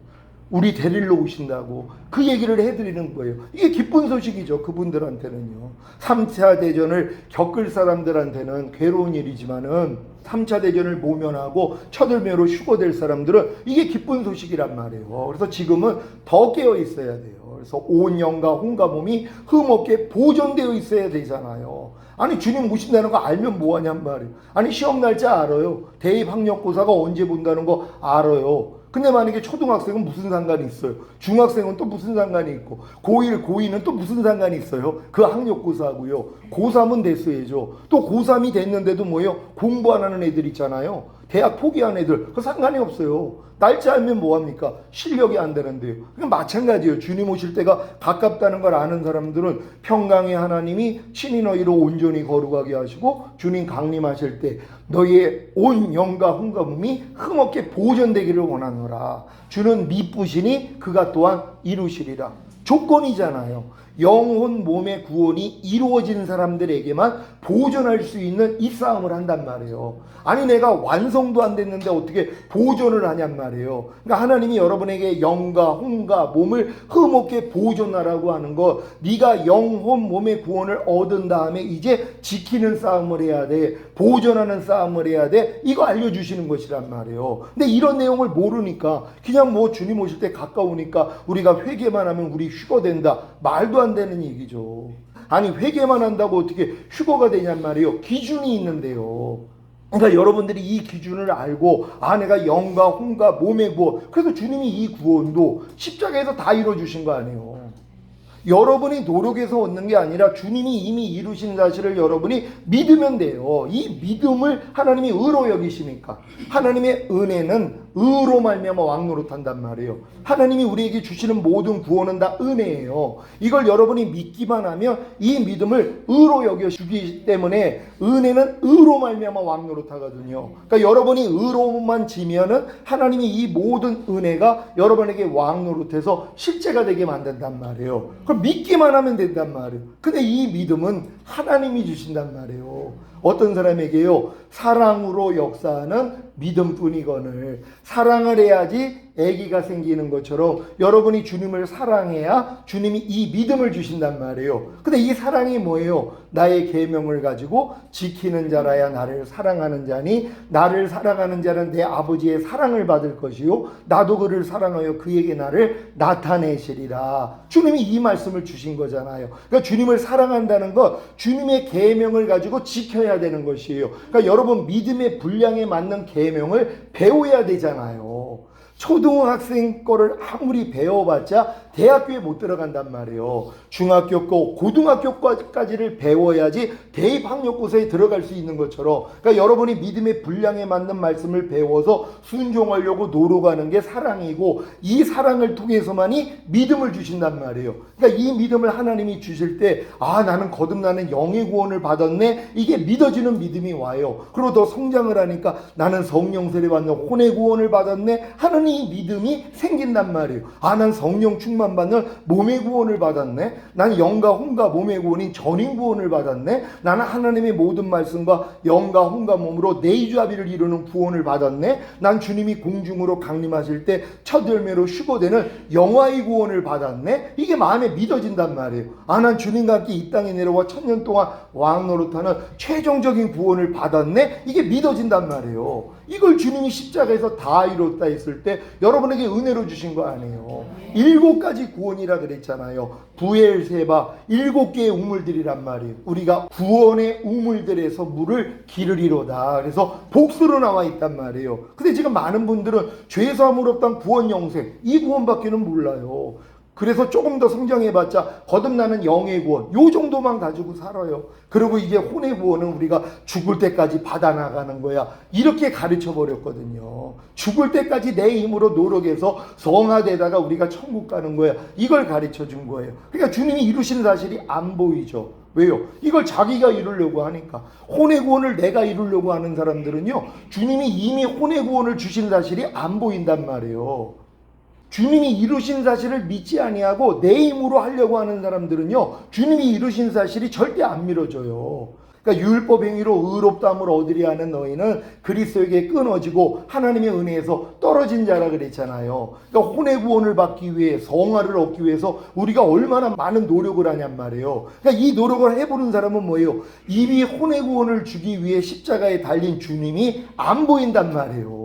우리 데리러 오신다고 그 얘기를 해드리는 거예요. 이게 기쁜 소식이죠. 그분들한테는요. 3차 대전을 겪을 사람들한테는 괴로운 일이지만은 3차 대전을 모면하고 첫 열매로 휴거될 사람들은 이게 기쁜 소식이란 말이에요. 그래서 지금은 더 깨어 있어야 돼요. 그래서 온 영과 혼과 몸이 흠없게 보존되어 있어야 되잖아요. 아니 주님 오신다는 거 알면 뭐하냔 말이에요. 아니 시험 날짜 알아요. 대입 학력고사가 언제 본다는 거 알아요. 근데 만약에 초등학생은 무슨 상관이 있어요? 중학생은 또 무슨 상관이 있고 고1, 고2는 또 무슨 상관이 있어요? 그 학력고사하고요. 고3은 됐어야죠. 또 고3이 됐는데도 뭐예요? 공부 안 하는 애들 있잖아요. 대학 포기한 애들 그 상관이 없어요. 날짜 알면 뭐합니까? 실력이 안 되는데요. 그냥 마찬가지예요. 주님 오실 때가 가깝다는 걸 아는 사람들은 평강의 하나님이 친히 너희로 온전히 거룩하게 하시고 주님 강림하실 때 너희의 온 영과 혼과 몸이 흠없게 보존되기를 원하노라. 주는 미쁘시니 그가 또한 이루시리라. 조건이잖아요. 영혼 몸의 구원이 이루어진 사람들에게만 보존할 수 있는 이 싸움을 한단 말이에요. 아니 내가 완성도 안 됐는데 어떻게 보존을 하냔 말이에요. 그러니까 하나님이 여러분에게 영과 혼과 몸을 흠없게 보존하라고 하는 거, 네가 영혼 몸의 구원을 얻은 다음에 이제 지키는 싸움을 해야 돼. 보존하는 싸움을 해야 돼. 이거 알려주시는 것이란 말이에요. 근데 이런 내용을 모르니까 그냥 뭐 주님 오실 때 가까우니까 우리가 회개만 하면 우리 휴거된다. 말도 안 되는 얘기죠. 아니 회개만 한다고 어떻게 휴거가 되냔 말이에요. 기준이 있는데요. 그러니까 여러분들이 이 기준을 알고 내가 영과 혼과 몸의 구원, 그래서 주님이 이 구원도 십자가에서 다 이루어주신 거 아니에요. 여러분이 노력해서 얻는 게 아니라 주님이 이미 이루신 사실을 여러분이 믿으면 돼요. 이 믿음을 하나님이 의로 여기시니까. 하나님의 은혜는 의로 말미암아 왕노릇한단 말이에요. 하나님이 우리에게 주시는 모든 구원은 다 은혜예요. 이걸 여러분이 믿기만 하면 이 믿음을 의로 여겨주기 때문에 은혜는 의로 말미암아 왕노릇하거든요. 그러니까 여러분이 의로만 지면은 하나님이 이 모든 은혜가 여러분에게 왕노릇해서 실제가 되게 만든단 말이에요. 그럼 믿기만 하면 된단 말이에요. 근데 이 믿음은 하나님이 주신단 말이에요. 어떤 사람에게요, 사랑으로 역사하는 믿음뿐이거늘. 사랑을 해야지 아기가 생기는 것처럼 여러분이 주님을 사랑해야 주님이 이 믿음을 주신단 말이에요. 근데 이 사랑이 뭐예요? 나의 계명을 가지고 지키는 자라야 나를 사랑하는 자니, 나를 사랑하는 자는 내 아버지의 사랑을 받을 것이요 나도 그를 사랑하여 그에게 나를 나타내시리라. 주님이 이 말씀을 주신 거잖아요. 그러니까 주님을 사랑한다는 것, 주님의 계명을 가지고 지켜야 되는 것이에요. 그러니까 여러분 믿음의 분량에 맞는 계명을 배워야 되잖아요. 초등학생 거를 아무리 배워봤자 대학교에 못 들어간단 말이에요. 중학교 거, 고등학교까지를 배워야지 대입학력고사에 들어갈 수 있는 것처럼, 그러니까 여러분이 믿음의 분량에 맞는 말씀을 배워서 순종하려고 노력하는 게 사랑이고, 이 사랑을 통해서만이 믿음을 주신단 말이에요. 그러니까 이 믿음을 하나님이 주실 때, 아, 나는 거듭나는 영의 구원을 받았네, 이게 믿어지는 믿음이 와요. 그리고 더 성장을 하니까 나는 성령 세례 받는 혼의 구원을 받았네 하는 이 믿음이 생긴단 말이에요. 아, 난 성령 충만 받는 몸의 구원을 받았네. 난 영과 혼과 몸의 구원인 전인 구원을 받았네. 나는 하나님의 모든 말씀과 영과 혼과 몸으로 내주합의를 이루는 구원을 받았네. 난 주님이 공중으로 강림하실 때 첫 열매로 휴거되는 영화의 구원을 받았네. 이게 마음에 믿어진단 말이에요. 아, 난 주님과 함께 이 땅에 내려와 1000년 동안 왕노릇하는 최종적인 구원을 받았네. 이게 믿어진단 말이에요. 이걸 주님이 십자가에서 다 이뤘다 했을 때 여러분에게 은혜로 주신 거 아니에요. 7가지 구원이라 그랬잖아요. 부엘세바 7개의 우물들이란 말이에요. 우리가 구원의 우물들에서 물을 기르리로다. 그래서 복수로 나와 있단 말이에요. 근데 지금 많은 분들은 죄사함을 없던 구원 영생, 이 구원밖에는 몰라요. 그래서 조금 더 성장해봤자 거듭나는 영의 구원, 요 정도만 가지고 살아요. 그리고 이게 혼의 구원은 우리가 죽을 때까지 받아나가는 거야, 이렇게 가르쳐버렸거든요. 죽을 때까지 내 힘으로 노력해서 성화되다가 우리가 천국 가는 거야, 이걸 가르쳐준 거예요. 그러니까 주님이 이루시는 사실이 안 보이죠. 왜요? 이걸 자기가 이루려고 하니까. 혼의 구원을 내가 이루려고 하는 사람들은요, 주님이 이미 혼의 구원을 주신 사실이 안 보인단 말이에요. 주님이 이루신 사실을 믿지 아니하고 내 힘으로 하려고 하는 사람들은요, 주님이 이루신 사실이 절대 안 미뤄져요. 그러니까 율법 행위로 의롭다함을 얻으려 하는 너희는 그리스도에게 끊어지고 하나님의 은혜에서 떨어진 자라 그랬잖아요. 그러니까 혼의 구원을 받기 위해, 성화를 얻기 위해서 우리가 얼마나 많은 노력을 하냔 말이에요. 그러니까 이 노력을 해보는 사람은 뭐예요? 이미 혼의 구원을 주기 위해 십자가에 달린 주님이 안 보인단 말이에요.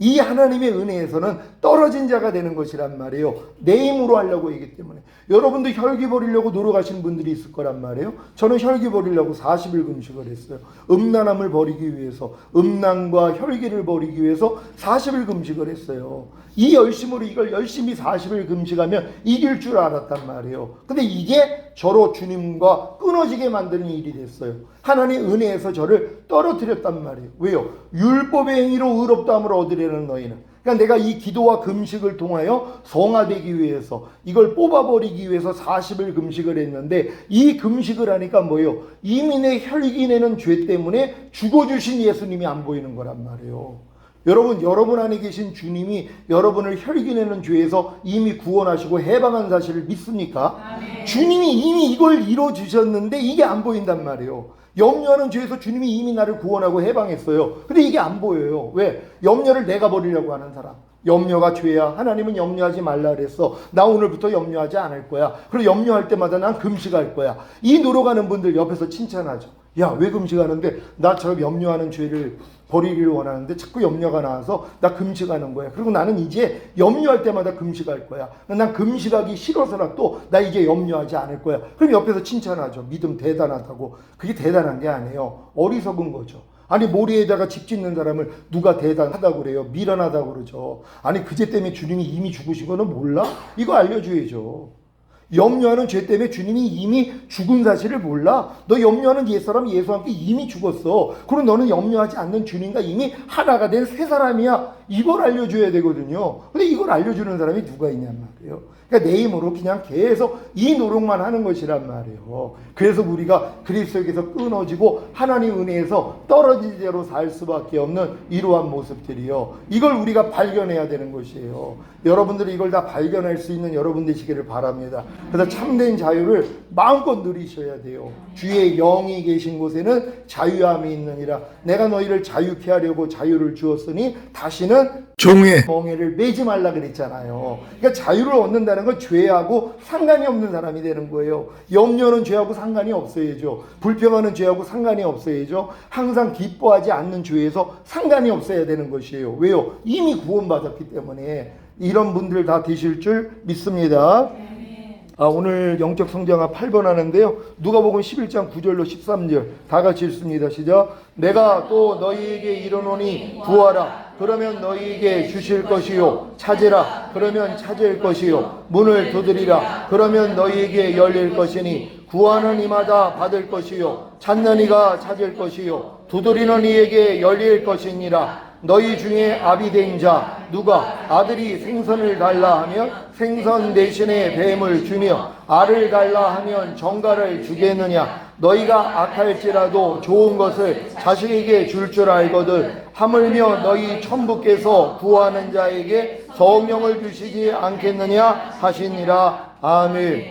이 하나님의 은혜에서는 떨어진 자가 되는 것이란 말이에요. 내 힘으로 하려고 하기 때문에. 여러분도 혈기 버리려고 노력하시는 분들이 있을 거란 말이에요. 저는 혈기 버리려고 40일 금식을 했어요. 음란함을 버리기 위해서, 음란과 혈기를 버리기 위해서 40일 금식을 했어요. 이 열심으로 이걸 열심히 40일 금식하면 이길 줄 알았단 말이에요. 근데 이게 저로 주님과 끊어지게 만드는 일이 됐어요. 하나님의 은혜에서 저를 떨어뜨렸단 말이에요. 왜요? 율법의 행위로 의롭다함을 얻으려는 너희는. 그러니까 내가 이 기도와 금식을 통하여 성화되기 위해서, 이걸 뽑아버리기 위해서 40일 금식을 했는데, 이 금식을 하니까 뭐예요? 이미 내 혈기 내는 죄 때문에 죽어주신 예수님이 안 보이는 거란 말이에요. 여러분 안에 계신 주님이 여러분을 혈기내는 죄에서 이미 구원하시고 해방한 사실을 믿습니까? 아멘. 주님이 이미 이걸 이뤄주셨는데 이게 안 보인단 말이에요. 염려하는 죄에서 주님이 이미 나를 구원하고 해방했어요. 근데 이게 안 보여요. 왜? 염려를 내가 버리려고 하는 사람. 염려가 죄야. 하나님은 염려하지 말라 그랬어. 나 오늘부터 염려하지 않을 거야. 그리고 염려할 때마다 난 금식할 거야. 이 노력하는 분들 옆에서 칭찬하죠. 야, 왜 금식하는데? 나처럼 염려하는 죄를 버리기를 원하는데 자꾸 염려가 나와서 나 금식하는 거야. 그리고 나는 이제 염려할 때마다 금식할 거야. 난 금식하기 싫어서라도 나 이제 염려하지 않을 거야. 그럼 옆에서 칭찬하죠. 믿음 대단하다고. 그게 대단한 게 아니에요. 어리석은 거죠. 아니, 모리에다가 집 짓는 사람을 누가 대단하다고 그래요? 미련하다고 그러죠. 아니, 그제 때문에 주님이 이미 죽으신 거는 몰라? 이거 알려줘야죠. 염려하는 죄 때문에 주님이 이미 죽은 사실을 몰라. 너 염려하는 옛사람 예수와 함께 이미 죽었어. 그럼 너는 염려하지 않는 주님과 이미 하나가 된 새 사람이야. 이걸 알려줘야 되거든요. 근데 이걸 알려주는 사람이 누가 있냔 말이에요. 그러니까 내 힘으로 그냥 계속 이 노력만 하는 것이란 말이에요. 그래서 우리가 그리스도에게서 끊어지고 하나님 은혜에서 떨어진 대로 살 수밖에 없는 이러한 모습들이요. 이걸 우리가 발견해야 되는 것이에요. 여러분들이 이걸 다 발견할 수 있는 여러분 되시기를 바랍니다. 그래서 참된 자유를 마음껏 누리셔야 돼요. 주의 영이 계신 곳에는 자유함이 있느니라. 내가 너희를 자유케 하려고 자유를 주었으니 다시는 종의 멍에를 매지 말라 그랬잖아요. 그러니까 자유를 얻는다는 건 죄하고 상관이 없는 사람이 되는 거예요. 염려는 죄하고 상관이 없어야죠. 불평하는 죄하고 상관이 없어야죠. 항상 기뻐하지 않는 죄에서 상관이 없어야 되는 것이에요. 왜요? 이미 구원받았기 때문에. 이런 분들 다 되실 줄 믿습니다. 오늘 영적 성장학 8번 하는데요. 누가복음 11장 9절로 13절 다 같이 읽습니다. 시작. 내가 또 너희에게 이르노니 구하라. 그러면 너희에게 주실 것이요. 찾으라. 그러면 찾을 것이요. 문을 두드리라. 그러면 너희에게 열릴 것이니 구하는 이마다 받을 것이요. 찾는 이가 찾을 것이요. 두드리는 이에게 열릴 것이니라. 너희 중에 아비 된 자 누가 아들이 생선을 달라 하면 생선 대신에 뱀을 주며 알을 달라 하면 정갈을 주겠느냐. 너희가 악할지라도 좋은 것을 자식에게 줄 줄 알거든 하물며 너희 천부께서 구하는 자에게 성령을 주시지 않겠느냐 하시니라. 아멘.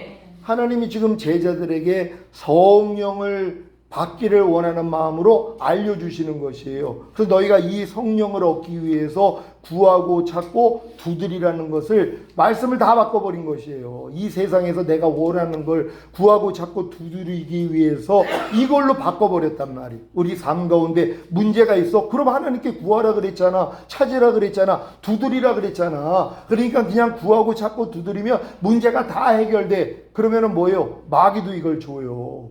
하나님이 지금 제자들에게 성령을 받기를 원하는 마음으로 알려주시는 것이에요. 그래서 너희가 이 성령을 얻기 위해서 구하고 찾고 두드리라는 것을 말씀을 다 바꿔버린 것이에요. 이 세상에서 내가 원하는 걸 구하고 찾고 두드리기 위해서 이걸로 바꿔버렸단 말이에요. 우리 삶 가운데 문제가 있어. 그럼 하나님께 구하라 그랬잖아. 찾으라 그랬잖아. 두드리라 그랬잖아. 그러니까 그냥 구하고 찾고 두드리면 문제가 다 해결돼. 그러면은 뭐예요? 마귀도 이걸 줘요.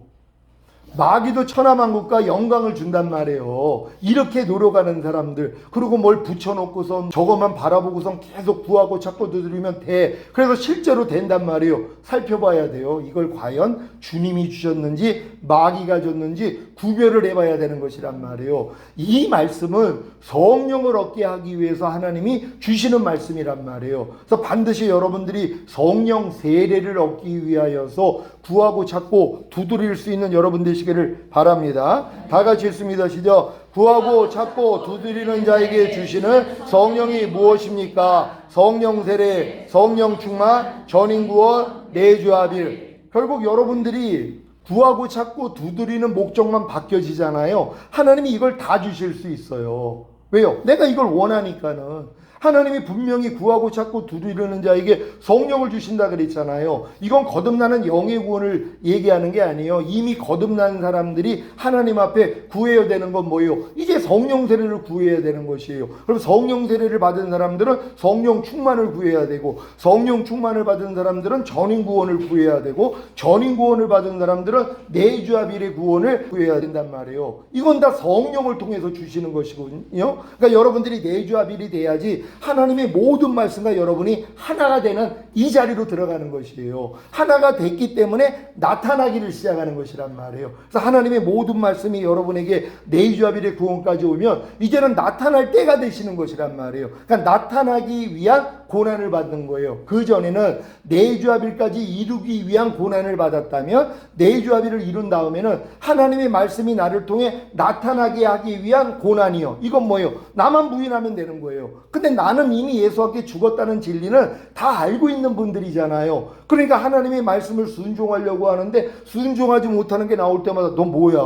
마귀도 천하만국과 영광을 준단 말이에요. 이렇게 노력하는 사람들, 그리고 뭘 붙여놓고선 저것만 바라보고선 계속 구하고 찾고 두드리면 돼. 그래서 실제로 된단 말이에요. 살펴봐야 돼요. 이걸 과연 주님이 주셨는지 마귀가 줬는지 구별을 해봐야 되는 것이란 말이에요. 이 말씀은 성령을 얻게 하기 위해서 하나님이 주시는 말씀이란 말이에요. 그래서 반드시 여러분들이 성령 세례를 얻기 위하여서 구하고 찾고 두드릴 수 있는 여러분 되시기를 바랍니다. 다 같이 읽습니다. 시작. 구하고 찾고 두드리는 자에게 주시는 성령이 무엇입니까? 성령 세례, 성령 충만, 전인 구원, 내주합일. 결국 여러분들이 구하고 찾고 두드리는 목적만 바뀌어지잖아요. 하나님이 이걸 다 주실 수 있어요. 왜요? 내가 이걸 원하니까는. 하나님이 분명히 구하고 찾고 두드리는 자에게 성령을 주신다 그랬잖아요. 이건 거듭나는 영의 구원을 얘기하는 게 아니에요. 이미 거듭난 사람들이 하나님 앞에 구해야 되는 건 뭐예요? 이제 성령 세례를 구해야 되는 것이에요. 그럼 성령 세례를 받은 사람들은 성령 충만을 구해야 되고, 성령 충만을 받은 사람들은 전인 구원을 구해야 되고, 전인 구원을 받은 사람들은 내주합일의 구원을 구해야 된단 말이에요. 이건 다 성령을 통해서 주시는 것이거든요. 그러니까 여러분들이 내주합일이 돼야지 하나님의 모든 말씀과 여러분이 하나가 되는 이 자리로 들어가는 것이에요. 하나가 됐기 때문에 나타나기를 시작하는 것이란 말이에요. 그래서 하나님의 모든 말씀이 여러분에게 내주합일의 구원까지 오면 이제는 나타날 때가 되시는 것이란 말이에요. 그러니까 나타나기 위한 고난을 받는 거예요. 그 전에는 내주합일까지 이루기 위한 고난을 받았다면 내주합일을 이룬 다음에는 하나님의 말씀이 나를 통해 나타나게 하기 위한 고난이요. 이건 뭐예요? 나만 부인하면 되는 거예요. 근데 나는 이미 예수와 함께 죽었다는 진리는 다 알고 있는 분들이잖아요. 그러니까 하나님의 말씀을 순종하려고 하는데 순종하지 못하는 게 나올 때마다 너 뭐야?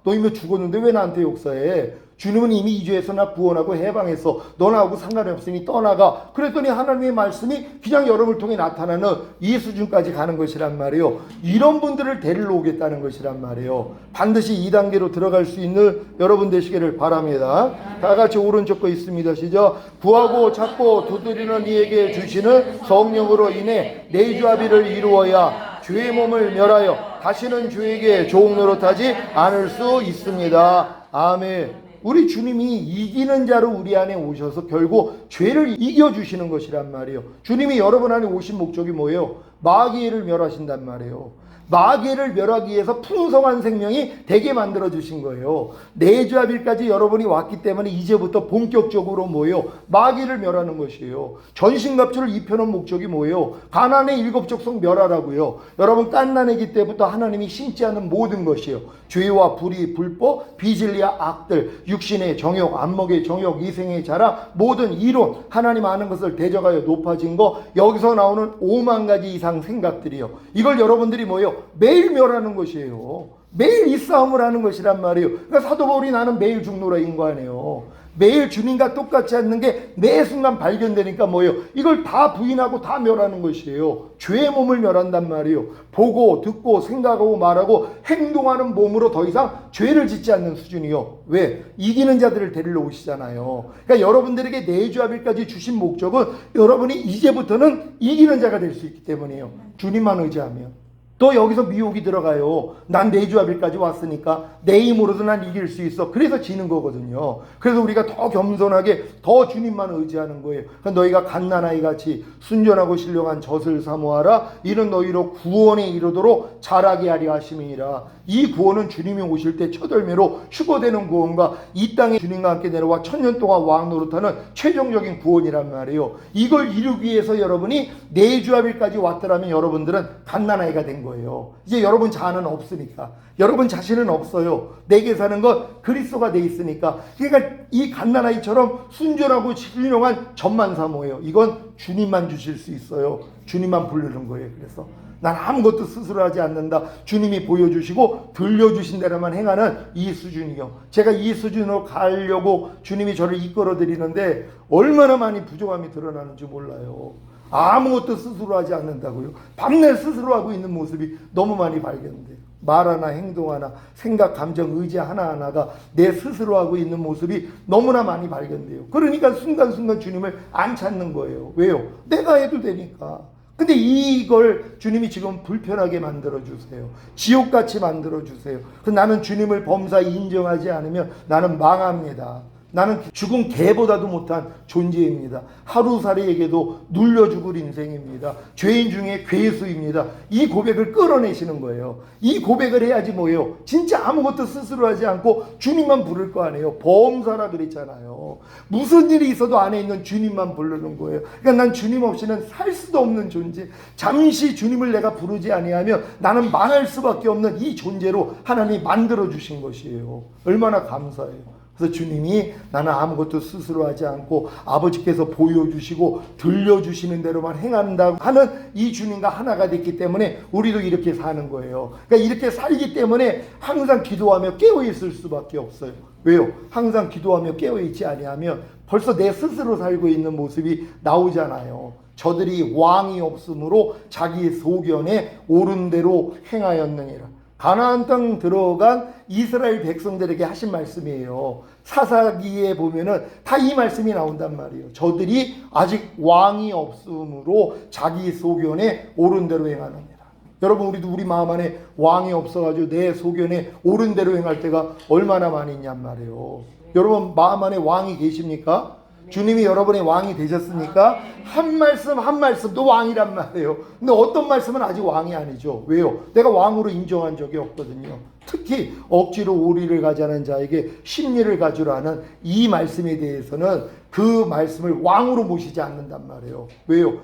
너 이미 죽었는데 왜 나한테 역사해? 주님은 이미 이 죄에서 나 구원하고 해방했어. 너 나하고 상관이 없으니 떠나가. 그랬더니 하나님의 말씀이 그냥 여러분을 통해 나타나는 이 수준까지 가는 것이란 말이에요. 이런 분들을 데리러 오겠다는 것이란 말이에요. 반드시 2단계로 들어갈 수 있는 여러분 되시기를 바랍니다. 다 같이 오른쪽 거 있습니다. 시작. 구하고 찾고 두드리는 이에게 주시는 성령으로 인해 내주합일을 이루어야 주의 몸을 멸하여 다시는 주에게 종노릇 하지 않을 수 있습니다. 아멘. 우리 주님이 이기는 자로 우리 안에 오셔서 결국 죄를 이겨주시는 것이란 말이에요. 주님이 여러분 안에 오신 목적이 뭐예요? 마귀를 멸하신단 말이에요. 마귀를 멸하기 위해서 풍성한 생명이 되게 만들어 주신 거예요. 내주합일까지 여러분이 왔기 때문에 이제부터 본격적으로 뭐예요? 마귀를 멸하는 것이에요. 전신갑주를 입혀놓은 목적이 뭐예요? 가나안의 7 족속 멸하라고요. 여러분 갓난아기 때부터 하나님이 심지 않은 모든 것이에요. 죄와 불의, 불법, 비진리와 악들, 육신의 정욕, 안목의 정욕, 이생의 자랑, 모든 이론, 하나님 아는 것을 대적하여 높아진 거, 여기서 나오는 5만 가지 이상 생각들이요. 이걸 여러분들이 뭐예요? 매일 멸하는 것이에요. 매일 이 싸움을 하는 것이란 말이에요. 그러니까 사도 바울이 나는 매일 죽노라 인과하네요. 매일 주님과 똑같지 않는 게 매 순간 발견되니까 뭐예요? 이걸 다 부인하고 다 멸하는 것이에요. 죄의 몸을 멸한단 말이에요. 보고 듣고 생각하고 말하고 행동하는 몸으로 더 이상 죄를 짓지 않는 수준이요. 왜? 이기는 자들을 데리러 오시잖아요. 그러니까 여러분들에게 내주합일까지 주신 목적은 여러분이 이제부터는 이기는 자가 될 수 있기 때문이에요. 주님만 의지하면. 또 여기서 미혹이 들어가요. 난 내주합일까지 왔으니까 내 힘으로도 난 이길 수 있어. 그래서 지는 거거든요. 그래서 우리가 더 겸손하게 더 주님만 의지하는 거예요. 그러니까 너희가 갓난아이 같이 순전하고 신령한 젖을 사모하라. 이는 너희로 구원에 이르도록 자라게 하려 하심이니라. 이 구원은 주님이 오실 때 첫 열매로 휴거되는 구원과 이 땅에 주님과 함께 내려와 1000년 동안 왕 노릇하는 최종적인 구원이란 말이에요. 이걸 이루기 위해서 여러분이 내주합일까지 왔더라면 여러분들은 갓난아이가 된 거예요. 이제 여러분 자아는 없으니까. 여러분 자신은 없어요. 내게 사는 것 그리스도가 돼 있으니까. 그러니까 이 갓난아이처럼 순전하고 신령한 젖만 사모해요. 이건 주님만 주실 수 있어요. 주님만 부르는 거예요. 그래서 난 아무것도 스스로 하지 않는다. 주님이 보여주시고 들려주신 대로만 행하는 이 수준이요. 제가 이 수준으로 가려고 주님이 저를 이끌어 드리는데 얼마나 많이 부족함이 드러나는지 몰라요. 아무것도 스스로 하지 않는다고요. 밤낮 스스로 하고 있는 모습이 너무 많이 발견돼요. 말 하나 행동 하나 생각 감정 의지 하나하나가 내 스스로 하고 있는 모습이 너무나 많이 발견돼요. 그러니까 순간순간 주님을 안 찾는 거예요. 왜요? 내가 해도 되니까. 근데 이걸 주님이 지금 불편하게 만들어주세요. 지옥같이 만들어주세요. 나는 주님을 범사에 인정하지 않으면 나는 망합니다. 나는 죽은 개보다도 못한 존재입니다. 하루살이에게도 눌려 죽을 인생입니다. 죄인 중에 괴수입니다. 이 고백을 끌어내시는 거예요. 이 고백을 해야지 뭐예요? 진짜 아무것도 스스로 하지 않고 주님만 부를 거 아니에요. 범사라 그랬잖아요. 무슨 일이 있어도 안에 있는 주님만 부르는 거예요. 그러니까 난 주님 없이는 살 수도 없는 존재. 잠시 주님을 내가 부르지 아니하면 나는 망할 수밖에 없는 이 존재로 하나님이 만들어 주신 것이에요. 얼마나 감사해요. 그래서 주님이 나는 아무것도 스스로 하지 않고 아버지께서 보여주시고 들려주시는 대로만 행한다고 하는 이 주님과 하나가 됐기 때문에 우리도 이렇게 사는 거예요. 그러니까 이렇게 살기 때문에 항상 기도하며 깨어있을 수밖에 없어요. 왜요? 항상 기도하며 깨어있지 아니하면 벌써 내 스스로 살고 있는 모습이 나오잖아요. 저들이 왕이 없으므로 자기 소견에 옳은 대로 행하였느니라. 가나안 땅 들어간 이스라엘 백성들에게 하신 말씀이에요. 사사기에 보면은 다 이 말씀이 나온단 말이에요. 저들이 아직 왕이 없으므로 자기 소견에 옳은 대로 행하느니라. 여러분 우리도 우리 마음 안에 왕이 없어가지고 내 소견에 옳은 대로 행할 때가 얼마나 많이 있냔 말이에요. 여러분 마음 안에 왕이 계십니까? 주님이 여러분의 왕이 되셨으니까 한 말씀 한 말씀도 왕이란 말이에요. 근데 어떤 말씀은 아직 왕이 아니죠. 왜요? 내가 왕으로 인정한 적이 없거든요. 특히 억지로 오리를 가자는 자에게 심리를 가주라는 이 말씀에 대해서는 그 말씀을 왕으로 모시지 않는단 말이에요. 왜요?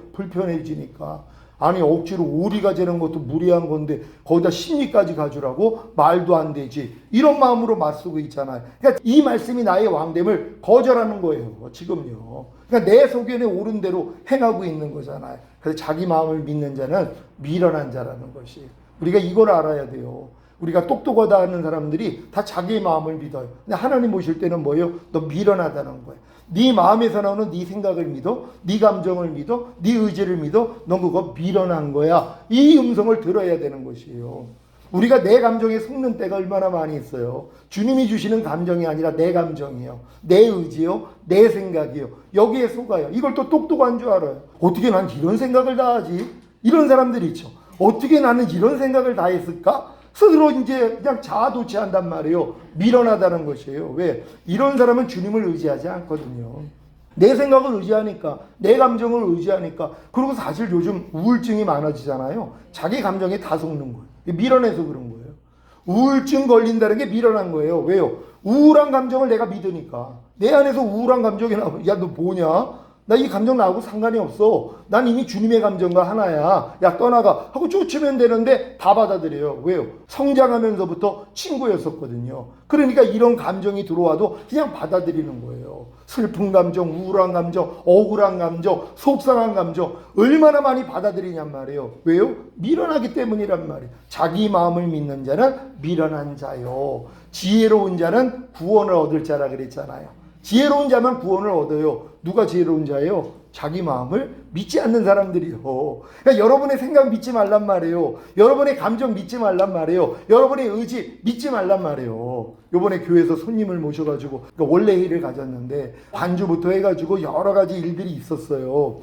불편해지니까. 아니 억지로 오리가 재는 것도 무리한 건데 거기다 심리까지 가주라고? 말도 안 되지. 이런 마음으로 맞서고 있잖아요. 그러니까 이 말씀이 나의 왕됨을 거절하는 거예요. 지금요. 그러니까 내 소견에 옳은 대로 행하고 있는 거잖아요. 그래서 자기 마음을 믿는 자는 미련한 자라는 것이. 우리가 이걸 알아야 돼요. 우리가 똑똑하다 하는 사람들이 다 자기의 마음을 믿어요. 근데 하나님 보실 때는 뭐예요? 너 미련하다는 거예요. 네 마음에서 나오는 네 생각을 믿어? 네 감정을 믿어? 네 의지를 믿어? 넌 그거 미련한 거야. 이 음성을 들어야 되는 것이에요. 우리가 내 감정에 속는 때가 얼마나 많이 있어요. 주님이 주시는 감정이 아니라 내 감정이에요. 내 의지요. 내 생각이요. 여기에 속아요. 이걸 또 똑똑한 줄 알아요. 어떻게 난 이런 생각을 다 하지? 이런 사람들이 있죠. 어떻게 나는 이런 생각을 다 했을까? 스스로 이제 그냥 자아도취한단 말이에요. 미련하다는 것이에요. 왜? 이런 사람은 주님을 의지하지 않거든요. 내 생각을 의지하니까, 내 감정을 의지하니까. 그리고 사실 요즘 우울증이 많아지잖아요. 자기 감정에 다 속는 거예요. 밀어내서 그런 거예요. 우울증 걸린다는 게 밀어난 거예요. 왜요? 우울한 감정을 내가 믿으니까. 내 안에서 우울한 감정이 나오면, 야, 너 뭐냐? 나 이 감정 나하고 상관이 없어. 난 이미 주님의 감정과 하나야. 야, 떠나가. 하고 쫓으면 되는데 다 받아들여요. 왜요? 성장하면서부터 친구였었거든요. 그러니까 이런 감정이 들어와도 그냥 받아들이는 거예요. 슬픈 감정, 우울한 감정, 억울한 감정, 속상한 감정 얼마나 많이 받아들이냔 말이에요. 왜요? 미련하기 때문이란 말이에요. 자기 마음을 믿는 자는 미련한 자요. 지혜로운 자는 구원을 얻을 자라 그랬잖아요. 지혜로운 자만 구원을 얻어요. 누가 지혜로운 자예요? 자기 마음을 믿지 않는 사람들이요. 그러니까 여러분의 생각 믿지 말란 말이에요. 여러분의 감정 믿지 말란 말이에요. 여러분의 의지 믿지 말란 말이에요. 요번에 교회에서 손님을 모셔가지고 그러니까 원래 회의를 가졌는데 반주부터 해가지고 여러 가지 일들이 있었어요.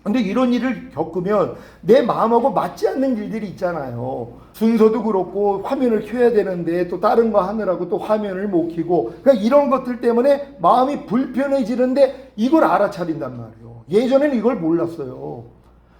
근데 이런 일을 겪으면 내 마음하고 맞지 않는 일들이 있잖아요. 순서도 그렇고 화면을 켜야 되는데 또 다른 거 하느라고 또 화면을 못 켜고 그러니까 이런 것들 때문에 마음이 불편해지는데 이걸 알아차린단 말이에요. 예전에는 이걸 몰랐어요.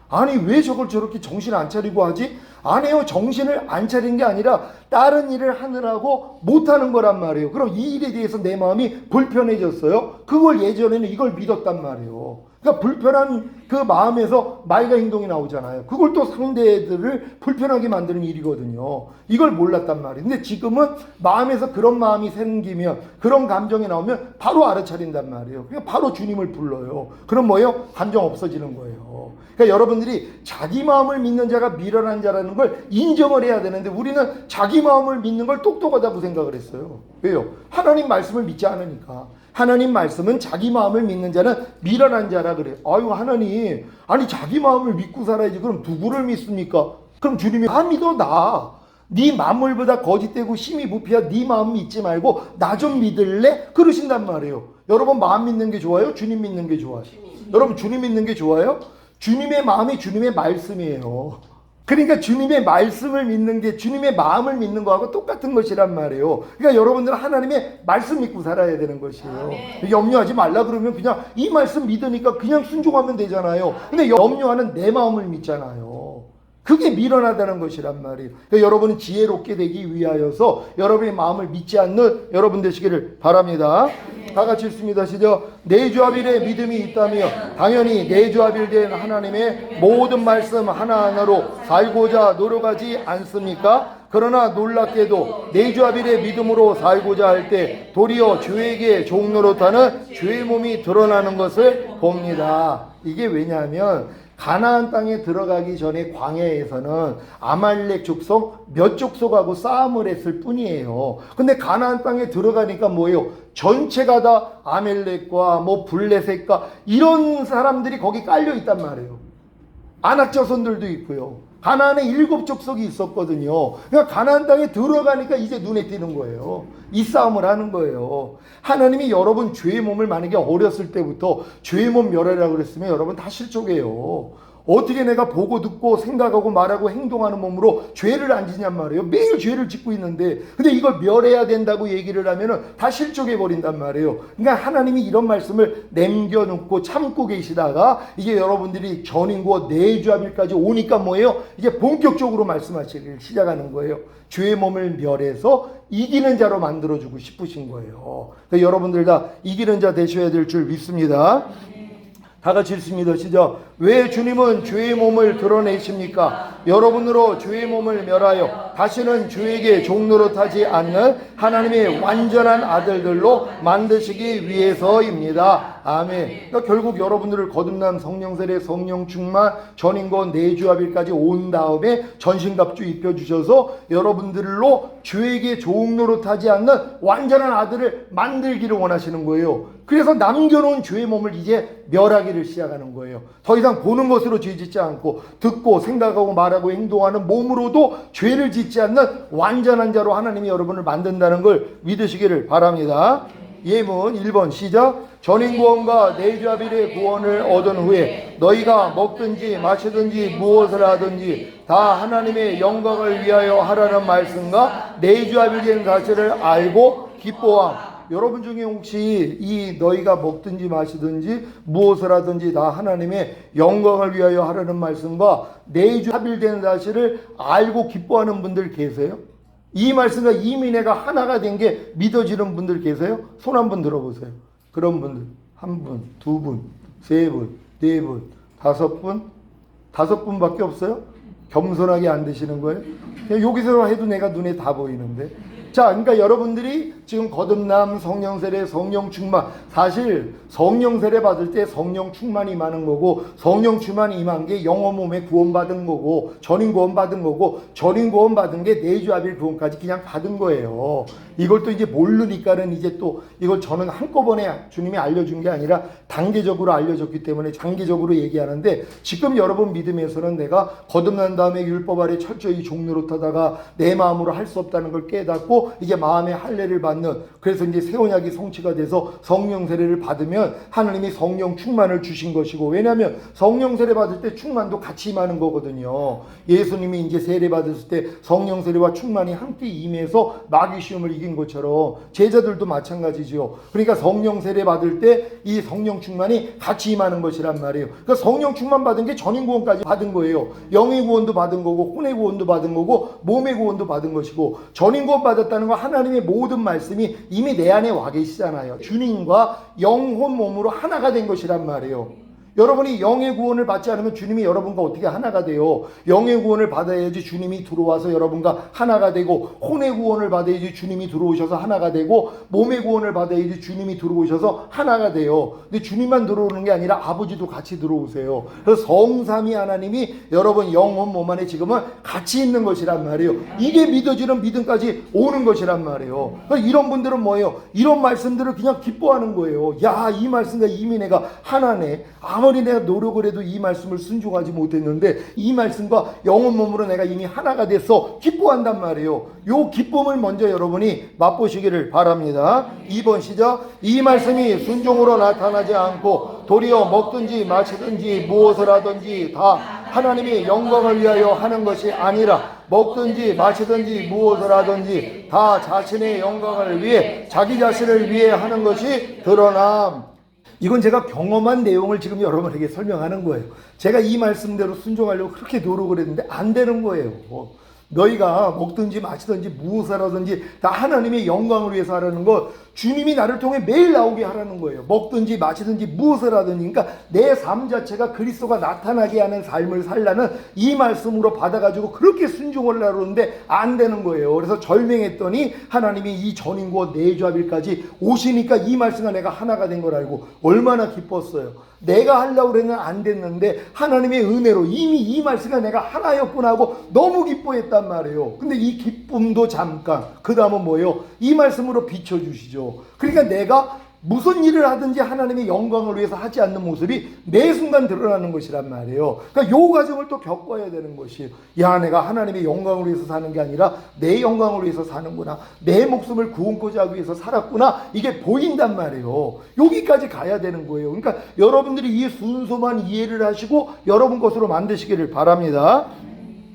아니 왜 저걸 저렇게 정신 안 차리고 하지? 아니요, 정신을 안 차린 게 아니라 다른 일을 하느라고 못하는 거란 말이에요. 그럼 이 일에 대해서 내 마음이 불편해졌어요. 그걸 예전에는 이걸 믿었단 말이에요. 그러니까 불편한 그 마음에서 말과 행동이 나오잖아요. 그걸 또 상대들을 불편하게 만드는 일이거든요. 이걸 몰랐단 말이에요. 근데 지금은 마음에서 그런 마음이 생기면 그런 감정이 나오면 바로 알아차린단 말이에요. 그냥 바로 주님을 불러요. 그럼 뭐예요? 감정 없어지는 거예요. 그러니까 여러분들이 자기 마음을 믿는 자가 미련한 자라는 걸 인정을 해야 되는데 우리는 자기 마음을 믿는 걸 똑똑하다고 생각을 했어요. 왜요? 하나님 말씀을 믿지 않으니까. 하나님 말씀은 자기 마음을 믿는 자는 미련한 자라 그래요. 아유 하나님, 아니 자기 마음을 믿고 살아야지. 그럼 누구를 믿습니까? 그럼 주님이 나 믿어 나. 네 만물보다 거짓되고 힘이 부피야. 네 마음 믿지 말고 나 좀 믿을래? 그러신단 말이에요. 여러분 마음 믿는 게 좋아요? 주님 믿는 게 좋아요? 여러분 주님 믿는 게 좋아요? 주님의 마음이 주님의 말씀이에요. 그러니까 주님의 말씀을 믿는 게 주님의 마음을 믿는 거하고 똑같은 것이란 말이에요. 그러니까 여러분들은 하나님의 말씀 믿고 살아야 되는 것이에요. 염려하지 말라 그러면 그냥 이 말씀 믿으니까 그냥 순종하면 되잖아요. 근데 염려하는 내 마음을 믿잖아요. 그게 미련하다는 것이란 말이에요. 그러니까 여러분은 지혜롭게 되기 위하여서 여러분의 마음을 믿지 않는 여러분 되시기를 바랍니다. 다 같이 읽습니다. 시작. 내주하빌에 믿음이 있다면 당연히 내주하빌된 하나님의 모든 말씀 하나하나로 살고자 노력하지 않습니까? 그러나 놀랍게도 내주하빌의 믿음으로 살고자 할 때 도리어 주에게 종노릇하는 주의 몸이 드러나는 것을 봅니다. 이게 왜냐하면 가나안 땅에 들어가기 전에 광야에서는 아말렉 족속 몇 족속하고 싸움을 했을 뿐이에요. 근데 가나안 땅에 들어가니까 뭐예요? 전체가 다 아멜렉과 뭐 블레셋과 이런 사람들이 거기 깔려 있단 말이에요. 아낙 자손들도 있고요. 가나안에 7족속이 있었거든요. 그러니까 가나안 땅에 들어가니까 이제 눈에 띄는 거예요. 이 싸움을 하는 거예요. 하나님이 여러분 죄의 몸을 만약에 어렸을 때부터 죄의 몸 멸하라고 그랬으면 여러분 다 실족이에요. 어떻게 내가 보고 듣고 생각하고 말하고 행동하는 몸으로 죄를 안 지냔 말이에요. 매일 죄를 짓고 있는데 근데 이걸 멸해야 된다고 얘기를 하면은 다 실족해 버린단 말이에요. 그러니까 하나님이 이런 말씀을 남겨놓고 참고 계시다가 이게 여러분들이 전인과 내주하빌까지 오니까 뭐예요? 이제 본격적으로 말씀하시기를 시작하는 거예요. 죄의 몸을 멸해서 이기는 자로 만들어주고 싶으신 거예요. 그러니까 여러분들 다 이기는 자 되셔야 될 줄 믿습니다. 다 같이 읽습니다. 시작. 왜 주님은 죄의 몸을 드러내십니까? 여러분으로 죄의 몸을 멸하여 다시는 죄에게 종노릇하지 않는 하나님의 완전한 아들들로 만드시기 위해서입니다. 아멘. 그러니까 결국 여러분들을 거듭난 성령 세례, 성령 충만, 전인권, 내주하빌까지 온 다음에 전신갑주 입혀주셔서 여러분들로 죄에게 종노릇하지 않는 완전한 아들을 만들기를 원하시는 거예요. 그래서 남겨놓은 죄의 몸을 이제 멸하기를 시작하는 거예요. 더 이상 보는 것으로 죄 짓지 않고 듣고 생각하고 말하고 행동하는 몸으로도 죄를 짓지 않는 완전한 자로 하나님이 여러분을 만든다는 걸 믿으시기를 바랍니다. 예문 1번 시작. 전인구원과 내주하빌의 구원을 얻은 후에 너희가 먹든지 마시든지 무엇을 하든지 다 하나님의 영광을 위하여 하라는 말씀과 내주하빌된 사실을 알고 기뻐함. 여러분 중에 혹시 이 너희가 먹든지 마시든지 무엇을 하든지 다 하나님의 영광을 위하여 하라는 말씀과 내주 합일되는 사실을 알고 기뻐하는 분들 계세요? 이 말씀과 이미 내가 하나가 된 게 믿어지는 분들 계세요? 손 한번 들어보세요. 그런 분들 한 분, 두 분, 세 분, 네 분, 다섯 분밖에 없어요? 겸손하게 안 되시는 거예요? 그냥 여기서 해도 내가 눈에 다 보이는데. 자, 그러니까 여러분들이 지금 거듭남, 성령 세례, 성령 충만, 사실 성령 세례 받을 때 성령 충만이 임하는 거고, 성령 충만이 임한 게 영혼 몸에 구원받은 거고, 전인 구원 받은 거고, 전인 구원 받은 게 내주 합일 구원까지 그냥 받은 거예요. 이걸 또 이제 모르니까는 이제 또 이걸 저는 한꺼번에 주님이 알려준 게 아니라 단계적으로 알려줬기 때문에 장기적으로 얘기하는데, 지금 여러분 믿음에서는 내가 거듭난 다음에 율법 아래 철저히 종노릇하다가 내 마음으로 할 수 없다는 걸 깨닫고 이제 마음의 할례를 받는, 그래서 이제 새 언약이 성취가 돼서 성령 세례를 받으면 하나님이 성령 충만을 주신 것이고, 왜냐하면 성령 세례 받을 때 충만도 같이 임하는 거거든요. 예수님이 이제 세례 받았을 때 성령 세례와 충만이 함께 임해서 마귀 시험을 이긴 것처럼 제자들도 마찬가지지요. 그러니까 성령 세례 받을 때 이 성령 충만이 같이 임하는 것이란 말이에요. 그러니까 성령 충만 받은 게 전인 구원까지 받은 거예요. 영의 구원도 받은 거고, 혼의 구원도 받은 거고, 몸의 구원도 받은 것이고, 전인 구원 받았다는 건 하나님의 모든 말씀이 이미 내 안에 와 계시잖아요. 주님과 영혼 몸으로 하나가 된 것이란 말이에요. 여러분이 영의 구원을 받지 않으면 주님이 여러분과 어떻게 하나가 돼요? 영의 구원을 받아야지 주님이 들어와서 여러분과 하나가 되고, 혼의 구원을 받아야지 주님이 들어오셔서 하나가 되고, 몸의 구원을 받아야지 주님이 들어오셔서 하나가 돼요. 근데 주님만 들어오는 게 아니라 아버지도 같이 들어오세요. 그래서 성삼위 하나님이 여러분 영혼 몸 안에 지금은 같이 있는 것이란 말이에요. 이게 믿어지는 믿음까지 오는 것이란 말이에요. 그러니까 이런 분들은 뭐예요? 이런 말씀들을 그냥 기뻐하는 거예요. 야, 이 말씀과 이미 내가 하나네. 아무리 내가 노력을 해도 이 말씀을 순종하지 못했는데 이 말씀과 영혼 몸으로 내가 이미 하나가 돼서 기뻐한단 말이에요. 요 기쁨을 먼저 여러분이 맛보시기를 바랍니다. 2번 시작. 이 말씀이 순종으로 나타나지 않고 도리어 먹든지 마시든지 무엇을 하든지 다 하나님의 영광을 위하여 하는 것이 아니라 먹든지 마시든지 무엇을 하든지 다 자신의 영광을 위해 자기 자신을 위해 하는 것이 드러남. 이건 제가 경험한 내용을 지금 여러분에게 설명하는 거예요. 제가 이 말씀대로 순종하려고 그렇게 노력을 했는데 안 되는 거예요. 너희가 먹든지 마시든지 무엇을 하든지 다 하나님의 영광을 위해서 하라는 거, 주님이 나를 통해 매일 나오게 하라는 거예요. 먹든지 마시든지 무엇을 하든지, 그러니까 내 삶 자체가 그리스도가 나타나게 하는 삶을 살라는 이 말씀으로 받아가지고 그렇게 순종을 하려고 하는데 안 되는 거예요. 그래서 절명했더니 하나님이 이 전인과 내주합일까지 오시니까 이 말씀과 내가 하나가 된 걸 알고 얼마나 기뻤어요. 내가 하려고 그랬는데 안 됐는데 하나님의 은혜로 이미 이 말씀과 내가 하나였구나 하고 너무 기뻐했단 말이에요. 근데 이 기쁨도 잠깐, 그 다음은 뭐예요? 이 말씀으로 비춰주시죠. 그러니까 내가 무슨 일을 하든지 하나님의 영광을 위해서 하지 않는 모습이 매 순간 드러나는 것이란 말이에요. 그러니까 요 과정을 또 겪어야 되는 것이에요. 야, 내가 하나님의 영광을 위해서 사는 게 아니라 내 영광을 위해서 사는구나. 내 목숨을 구원코자 하기 위해서 살았구나. 이게 보인단 말이에요. 여기까지 가야 되는 거예요. 그러니까 여러분들이 이 순서만 이해를 하시고 여러분 것으로 만드시기를 바랍니다.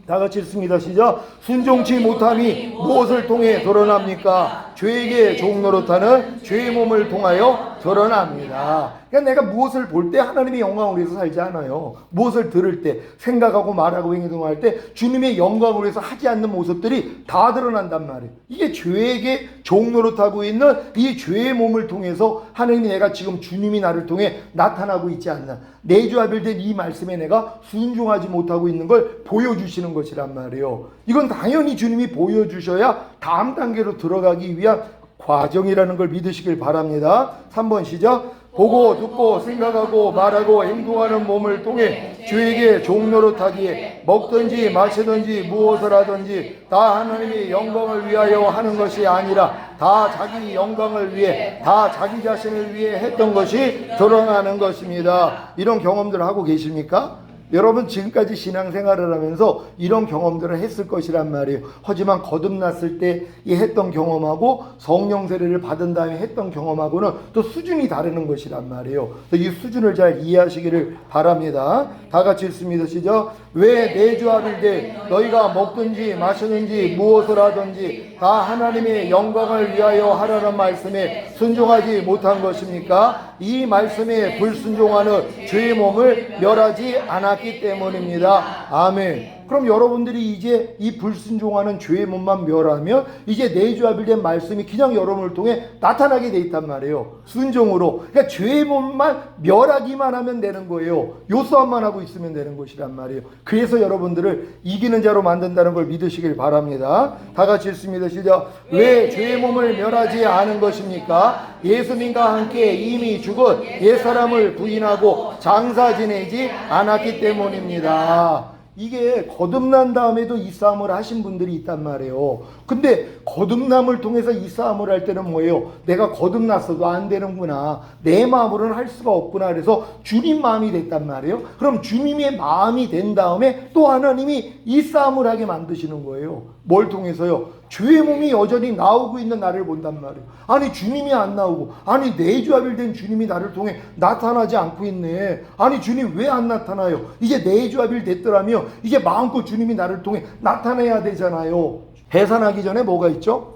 다 같이 읽습니다. 시작. 순종치 못함이 무엇을 통해 드러납니까? 죄에게 종노릇하는 죄의 몸을 통하여 드러납니다. 그러니까 내가 무엇을 볼 때 하나님의 영광을 위해서 살지 않아요. 무엇을 들을 때, 생각하고 말하고 행동할 때 주님의 영광을 위해서 하지 않는 모습들이 다 드러난단 말이에요. 이게 죄에게 종노릇하고 있는 이 죄의 몸을 통해서 하나님이 내가 지금 주님이 나를 통해 나타나고 있지 않나. 내주합일된 이 말씀에 내가 순종하지 못하고 있는 걸 보여주시는 것이란 말이에요. 이건 당연히 주님이 보여주셔야 다음 단계로 들어가기 위한 과정이라는 걸 믿으시길 바랍니다. 3번 시작. 보고 듣고 생각하고 말하고 행동하는 몸을 통해 주에게 종노릇하기에 먹든지 마시든지 무엇을 하든지 다 하나님의 영광을 위하여 하는 것이 아니라 다 자기 영광을 위해, 다 자기 자신을 위해 했던 것이 드러나는 것입니다. 이런 경험들 하고 계십니까? 여러분 지금까지 신앙생활을 하면서 이런 경험들을 했을 것이란 말이에요. 하지만 거듭났을 때 이 했던 경험하고 성령 세례를 받은 다음에 했던 경험하고는 또 수준이 다르는 것이란 말이에요. 이 수준을 잘 이해하시기를 바랍니다. 다 같이 읽습니다. 시작. 왜 내주합일때 너희가 먹든지 마시든지 무엇을 하든지 다 하나님의 영광을 위하여 하라는 말씀에 순종하지 못한 것입니까? 이 말씀에 불순종하는 죄의 몸을 멸하지 않았기 때문입니다. 아멘. 그럼 여러분들이 이제 이 불순종하는 죄의 몸만 멸하면 이제 내주합일된 말씀이 그냥 여러분을 통해 나타나게 돼 있단 말이에요. 순종으로. 그러니까 죄의 몸만 멸하기만 하면 되는 거예요. 요소함만 하고 있으면 되는 것이란 말이에요. 그래서 여러분들을 이기는 자로 만든다는 걸 믿으시길 바랍니다. 다 같이 읽습니다. 시작. 왜 죄의 몸을 멸하지 않은 것입니까? 예수님과 함께 이미 죽은 옛사람을 부인하고 장사 지내지 않았기 때문입니다. 이게 거듭난 다음에도 이 싸움을 하신 분들이 있단 말이에요. 근데 거듭남을 통해서 이 싸움을 할 때는 뭐예요? 내가 거듭났어도 안 되는구나. 내 마음으로는 할 수가 없구나. 그래서 주님 마음이 됐단 말이에요. 그럼 주님의 마음이 된 다음에 또 하나님이 이 싸움을 하게 만드시는 거예요. 뭘 통해서요? 죄의 몸이 여전히 나오고 있는 나를 본단 말이에요. 아니 주님이 안 나오고, 아니 내주합일된 주님이 나를 통해 나타나지 않고 있네. 아니 주님 왜 안 나타나요? 이제 내주합일 됐더라면 이제 마음껏 주님이 나를 통해 나타나야 되잖아요. 해산하기 전에 뭐가 있죠?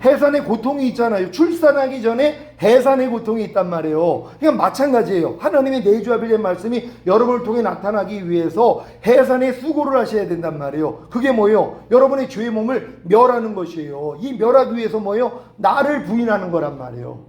해산의 고통이 있잖아요. 출산하기 전에 해산의 고통이 있단 말이에요. 그러니까 마찬가지예요. 하나님의 내주합일된 말씀이 여러분을 통해 나타나기 위해서 해산의 수고를 하셔야 된단 말이에요. 그게 뭐예요? 여러분의 죄의 몸을 멸하는 것이에요. 이 멸하기 위해서 뭐예요? 나를 부인하는 거란 말이에요.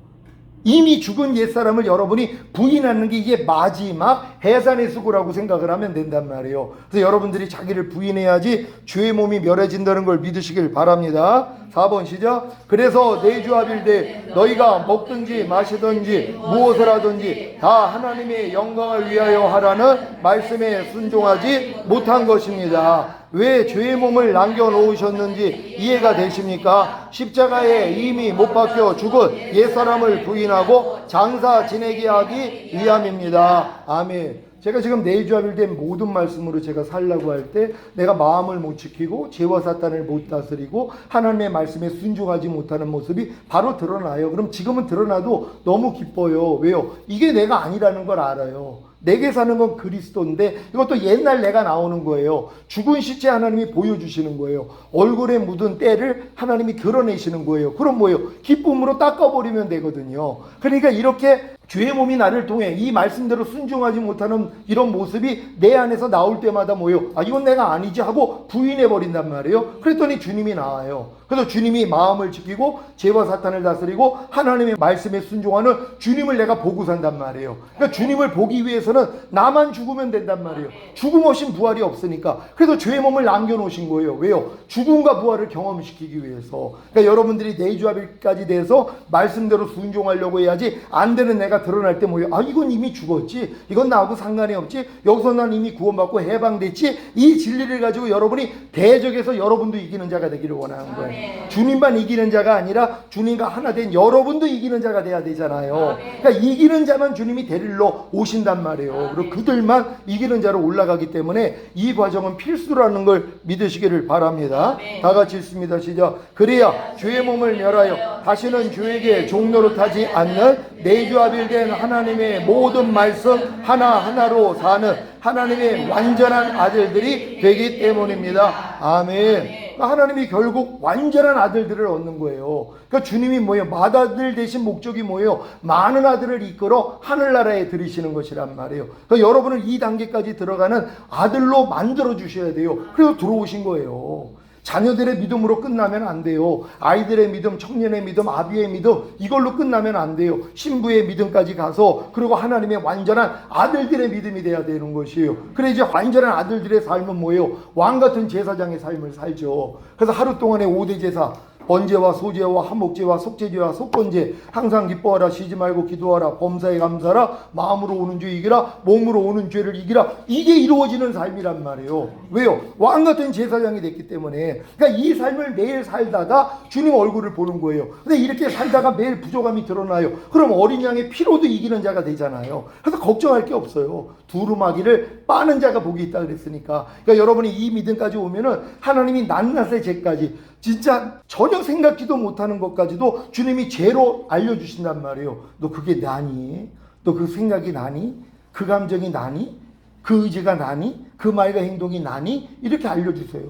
이미 죽은 옛사람을 여러분이 부인하는 게 이게 마지막 해산의 수고라고 생각을 하면 된단 말이에요. 그래서 여러분들이 자기를 부인해야지 죄의 몸이 멸해진다는 걸 믿으시길 바랍니다. 4번 시작. 그래서 내주합일때 너희가 먹든지 마시든지 무엇을 하든지 다 하나님의 영광을 위하여 하라는 말씀에 순종하지 못한 것입니다. 왜 죄의 몸을 남겨놓으셨는지 이해가 되십니까? 십자가에 이미 못 박혀 죽은 옛사람을 부인하고 장사 지내게 하기 위함입니다. 아멘. 제가 지금 내주합일된 모든 말씀으로 제가 살라고 할 때 내가 마음을 못 지키고 죄와 사탄을 못 다스리고 하나님의 말씀에 순종하지 못하는 모습이 바로 드러나요. 그럼 지금은 드러나도 너무 기뻐요. 왜요? 이게 내가 아니라는 걸 알아요. 내게 사는 건 그리스도인데 이것도 옛날 내가 나오는 거예요. 죽은 시체 하나님이 보여주시는 거예요. 얼굴에 묻은 때를 하나님이 드러내시는 거예요. 그럼 뭐예요? 기쁨으로 닦아버리면 되거든요. 그러니까 이렇게 죄의 몸이 나를 통해 이 말씀대로 순종하지 못하는 이런 모습이 내 안에서 나올 때마다 뭐예요? 아, 이건 내가 아니지 하고 부인해버린단 말이에요. 그랬더니 주님이 나와요. 그래서 주님이 마음을 지키고 죄와 사탄을 다스리고 하나님의 말씀에 순종하는 주님을 내가 보고 산단 말이에요. 그러니까 주님을 보기 위해서는 나만 죽으면 된단 말이에요. 죽음 없인 부활이 없으니까. 그래서 죄의 몸을 남겨놓으신 거예요. 왜요? 죽음과 부활을 경험시키기 위해서. 그러니까 여러분들이 내주합일까지 돼서 말씀대로 순종하려고 해야지 안 되는 내가 드러날 때 뭐예요? 아, 이건 이미 죽었지. 이건 나하고 상관이 없지. 여기서 난 이미 구원받고 해방됐지. 이 진리를 가지고 여러분이 대적에서 여러분도 이기는 자가 되기를 원하는 거예요. 주님만 이기는 자가 아니라 주님과 하나 된 여러분도 이기는 자가 돼야 되잖아요. 그러니까 이기는 자만 주님이 데리러 오신단 말이에요. 그리고 그들만 이기는 자로 올라가기 때문에 이 과정은 필수라는 걸 믿으시기를 바랍니다. 다 같이 읽습니다. 시작. 그래야 죄의 몸을 멸하여 다시는 죄에게 종노릇하지 않는 내주합일된 하나님의 모든 말씀 하나하나로 사는 하나님의 완전한 아들들이 되기 때문입니다. 아멘. 하나님이 결국 완전한 아들들을 얻는 거예요. 그러니까 주님이 뭐예요? 맏아들 되신 목적이 뭐예요? 많은 아들을 이끌어 하늘나라에 들이시는 것이란 말이에요. 그러니까 여러분을 이 단계까지 들어가는 아들로 만들어 주셔야 돼요. 그래서 들어오신 거예요. 자녀들의 믿음으로 끝나면 안 돼요. 아이들의 믿음, 청년의 믿음, 아비의 믿음 이걸로 끝나면 안 돼요. 신부의 믿음까지 가서 그리고 하나님의 완전한 아들들의 믿음이 돼야 되는 것이에요. 그래 이제 완전한 아들들의 삶은 뭐예요? 왕같은 제사장의 삶을 살죠. 그래서 하루 동안의 5대 제사 번제와 소제와 화목제와 속죄제와 속건제 항상 기뻐하라 쉬지 말고 기도하라 범사에 감사하라 마음으로 오는 죄 이기라 몸으로 오는 죄를 이기라 이게 이루어지는 삶이란 말이에요. 왜요? 왕같은 제사장이 됐기 때문에. 그러니까 이 삶을 매일 살다가 주님 얼굴을 보는 거예요. 근데 이렇게 살다가 매일 부족함이 드러나요. 그럼 어린 양의 피로도 이기는 자가 되잖아요. 그래서 걱정할 게 없어요. 두루마기를 빠는 자가 복이 있다 그랬으니까. 그러니까 여러분이 이 믿음까지 오면은 하나님이 낱낱의 죄까지 진짜 전혀 생각지도 못하는 것까지도 주님이 죄로 알려주신단 말이에요. 너 그게 나니? 너 그 생각이 나니? 그 감정이 나니? 그 의지가 나니? 그 말과 행동이 나니? 이렇게 알려주세요.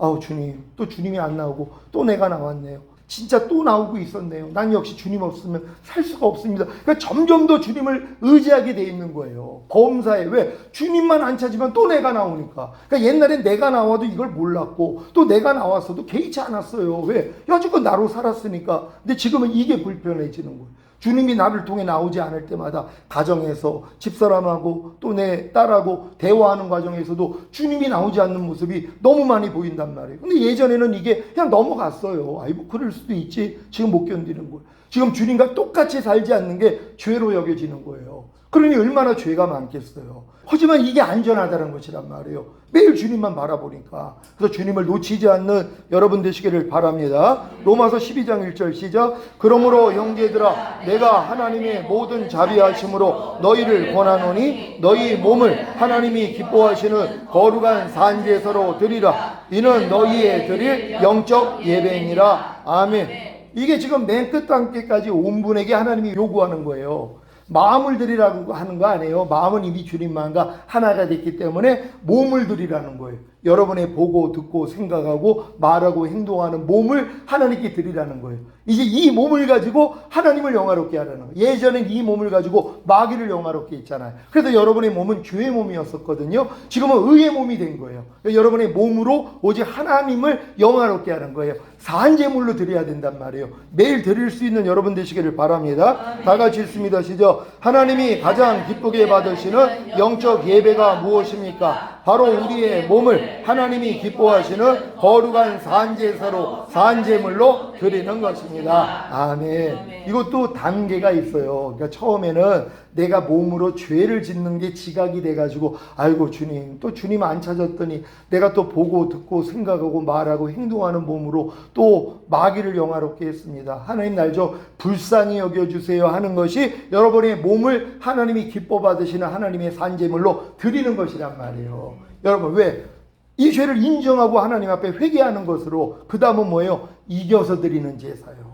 아우 주님, 또 주님이 안 나오고 또 내가 나왔네요. 진짜 또 나오고 있었네요. 난 역시 주님 없으면 살 수가 없습니다. 그러니까 점점 더 주님을 의지하게 돼 있는 거예요. 범사에. 왜? 주님만 안 찾으면 또 내가 나오니까. 그러니까 옛날엔 내가 나와도 이걸 몰랐고 또 내가 나왔어도 개의치 않았어요. 왜? 여지껏 나로 살았으니까. 근데 지금은 이게 불편해지는 거예요. 주님이 나를 통해 나오지 않을 때마다 가정에서 집사람하고 또 내 딸하고 대화하는 과정에서도 주님이 나오지 않는 모습이 너무 많이 보인단 말이에요. 근데 예전에는 이게 그냥 넘어갔어요. 아이 뭐 그럴 수도 있지. 지금 못 견디는 거예요. 지금 주님과 똑같이 살지 않는 게 죄로 여겨지는 거예요. 그러니 얼마나 죄가 많겠어요. 하지만 이게 안전하다는 것이란 말이에요. 매일 주님만 바라보니까. 그래서 주님을 놓치지 않는 여러분 되시기를 바랍니다. 로마서 12장 1절 시작. 그러므로 형제들아 내가 하나님의 모든 자비하심으로 너희를 권하노니 너희 몸을 하나님이 기뻐하시는 거룩한 산제사로 드리라. 이는 너희의 드릴 영적 예배니라. 아멘. 이게 지금 맨 끝 단계까지 온 분에게 하나님이 요구하는 거예요. 마음을 드리라고 하는 거 아니에요. 마음은 이미 주님만과 하나가 됐기 때문에 몸을 드리라는 거예요. 여러분의 보고 듣고 생각하고 말하고 행동하는 몸을 하나님께 드리라는 거예요. 이제 이 몸을 가지고 하나님을 영화롭게 하라는 거예요. 예전엔 이 몸을 가지고 마귀를 영화롭게 했잖아요. 그래서 여러분의 몸은 죄의 몸이었었거든요. 지금은 의의 몸이 된 거예요. 여러분의 몸으로 오직 하나님을 영화롭게 하는 거예요. 산제물로 드려야 된단 말이에요. 매일 드릴 수 있는 여러분 되시기를 바랍니다. 다 같이 읽습니다. 시작. 하나님이 가장 기쁘게 받으시는 영적 예배가 무엇입니까? 바로 우리의 몸을 하나님이 기뻐하시는 거룩한 산제사로 산제물로 드리는 것입니다. 아멘. 이것도 단계가 있어요. 그러니까 처음에는 내가 몸으로 죄를 짓는 게 지각이 돼가지고 아이고 주님 또 주님 안 찾았더니 내가 또 보고 듣고 생각하고 말하고 행동하는 몸으로 또 마귀를 영화롭게 했습니다. 하나님 날 좀 불쌍히 여겨주세요 하는 것이 여러분의 몸을 하나님이 기뻐 받으시는 하나님의 산제물로 드리는 것이란 말이에요. 여러분 왜? 이 죄를 인정하고 하나님 앞에 회개하는 것으로 그 다음은 뭐예요? 이겨서 드리는 제사요.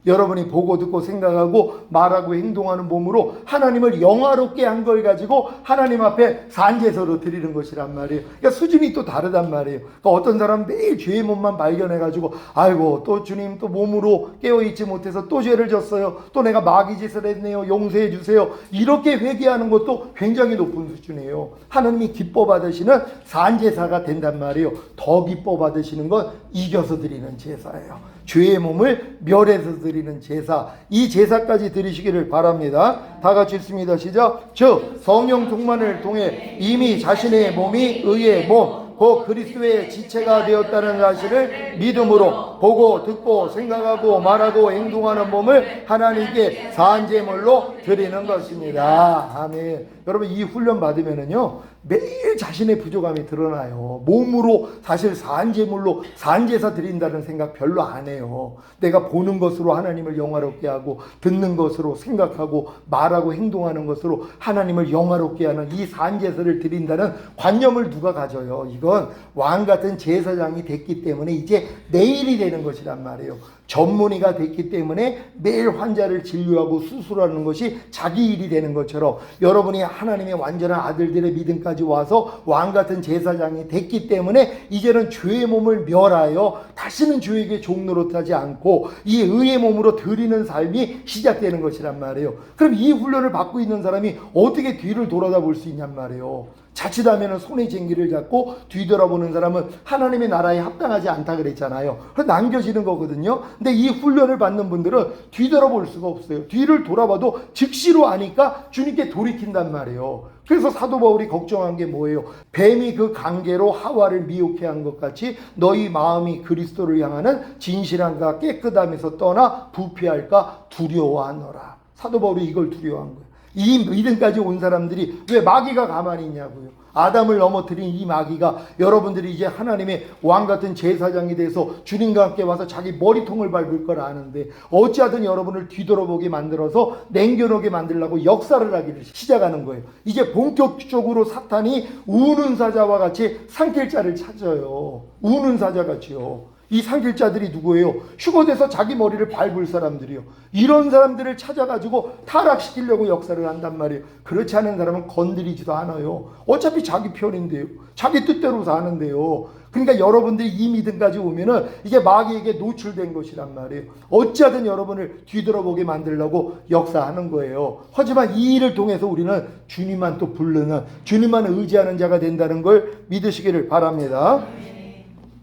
여러분이 보고 듣고 생각하고 말하고 행동하는 몸으로 하나님을 영화롭게 한 걸 가지고 하나님 앞에 산제사로 드리는 것이란 말이에요. 그러니까 수준이 또 다르단 말이에요. 그러니까 어떤 사람은 매일 죄의 몸만 발견해가지고 아이고 또 주님 또 몸으로 깨어있지 못해서 또 죄를 졌어요. 또 내가 마귀짓을 했네요. 용서해 주세요. 이렇게 회개하는 것도 굉장히 높은 수준이에요. 하나님이 기뻐 받으시는 산제사가 된단 말이에요. 더 기뻐 받으시는 건 이겨서 드리는 제사예요. 죄의 몸을 멸해서 드리는 제사, 이 제사까지 드리시기를 바랍니다. 다 같이 읽습니다. 시작. 즉 성령 충만을 통해 이미 자신의 몸이 의의 몸, 곧 그리스도의 지체가 되었다는 사실을 믿음으로 보고 듣고 생각하고 말하고 행동하는 몸을 하나님께 산제물로 드리는 것입니다. 아멘. 여러분 이 훈련 받으면은요 매일 자신의 부족함이 드러나요. 몸으로 사실 산제물로 산제사 드린다는 생각 별로 안 해요. 내가 보는 것으로 하나님을 영화롭게 하고 듣는 것으로 생각하고 말하고 행동하는 것으로 하나님을 영화롭게 하는 이 산제사를 드린다는 관념을 누가 가져요? 이건 왕 같은 제사장이 됐기 때문에 이제 내일이 되는 것이란 말이에요. 전문의가 됐기 때문에 매일 환자를 진료하고 수술하는 것이 자기 일이 되는 것처럼 여러분이 하나님의 완전한 아들들의 믿음까지 와서 왕같은 제사장이 됐기 때문에 이제는 죄의 몸을 멸하여 다시는 죄에게 종노릇하지 않고 이 의의 몸으로 드리는 삶이 시작되는 것이란 말이에요. 그럼 이 훈련을 받고 있는 사람이 어떻게 뒤를 돌아다 볼 수 있냔 말이에요. 자칫하면 손에 쟁기를 잡고 뒤돌아보는 사람은 하나님의 나라에 합당하지 않다 그랬잖아요. 그래서 남겨지는 거거든요. 근데 이 훈련을 받는 분들은 뒤돌아볼 수가 없어요. 뒤를 돌아봐도 즉시로 아니까 주님께 돌이킨단 말이에요. 그래서 사도 바울이 걱정한 게 뭐예요? 뱀이 그 관계로 하와를 미혹해 한 것 같이 너희 마음이 그리스도를 향하는 진실함과 깨끗함에서 떠나 부패할까 두려워하노라. 사도 바울이 이걸 두려워한 거예요. 이 믿음까지 온 사람들이 왜 마귀가 가만히 있냐고요. 아담을 넘어뜨린 이 마귀가 여러분들이 이제 하나님의 왕같은 제사장이 돼서 주님과 함께 와서 자기 머리통을 밟을 걸 아는데 어찌하든 여러분을 뒤돌아보게 만들어서 냉겨놓게 만들려고 역사를 하기를 시작하는 거예요. 이제 본격적으로 사탄이 우는 사자와 같이 산길자를 찾아요. 우는 사자같이요. 이 상길자들이 누구예요? 휴거돼서 자기 머리를 밟을 사람들이요. 이런 사람들을 찾아가지고 타락시키려고 역사를 한단 말이에요. 그렇지 않은 사람은 건드리지도 않아요. 어차피 자기 편인데요. 자기 뜻대로 사는데요. 그러니까 여러분들이 이 믿음까지 오면은 이게 마귀에게 노출된 것이란 말이에요. 어찌하든 여러분을 뒤돌아보게 만들려고 역사하는 거예요. 하지만 이 일을 통해서 우리는 주님만 또 부르는, 주님만 의지하는 자가 된다는 걸 믿으시기를 바랍니다.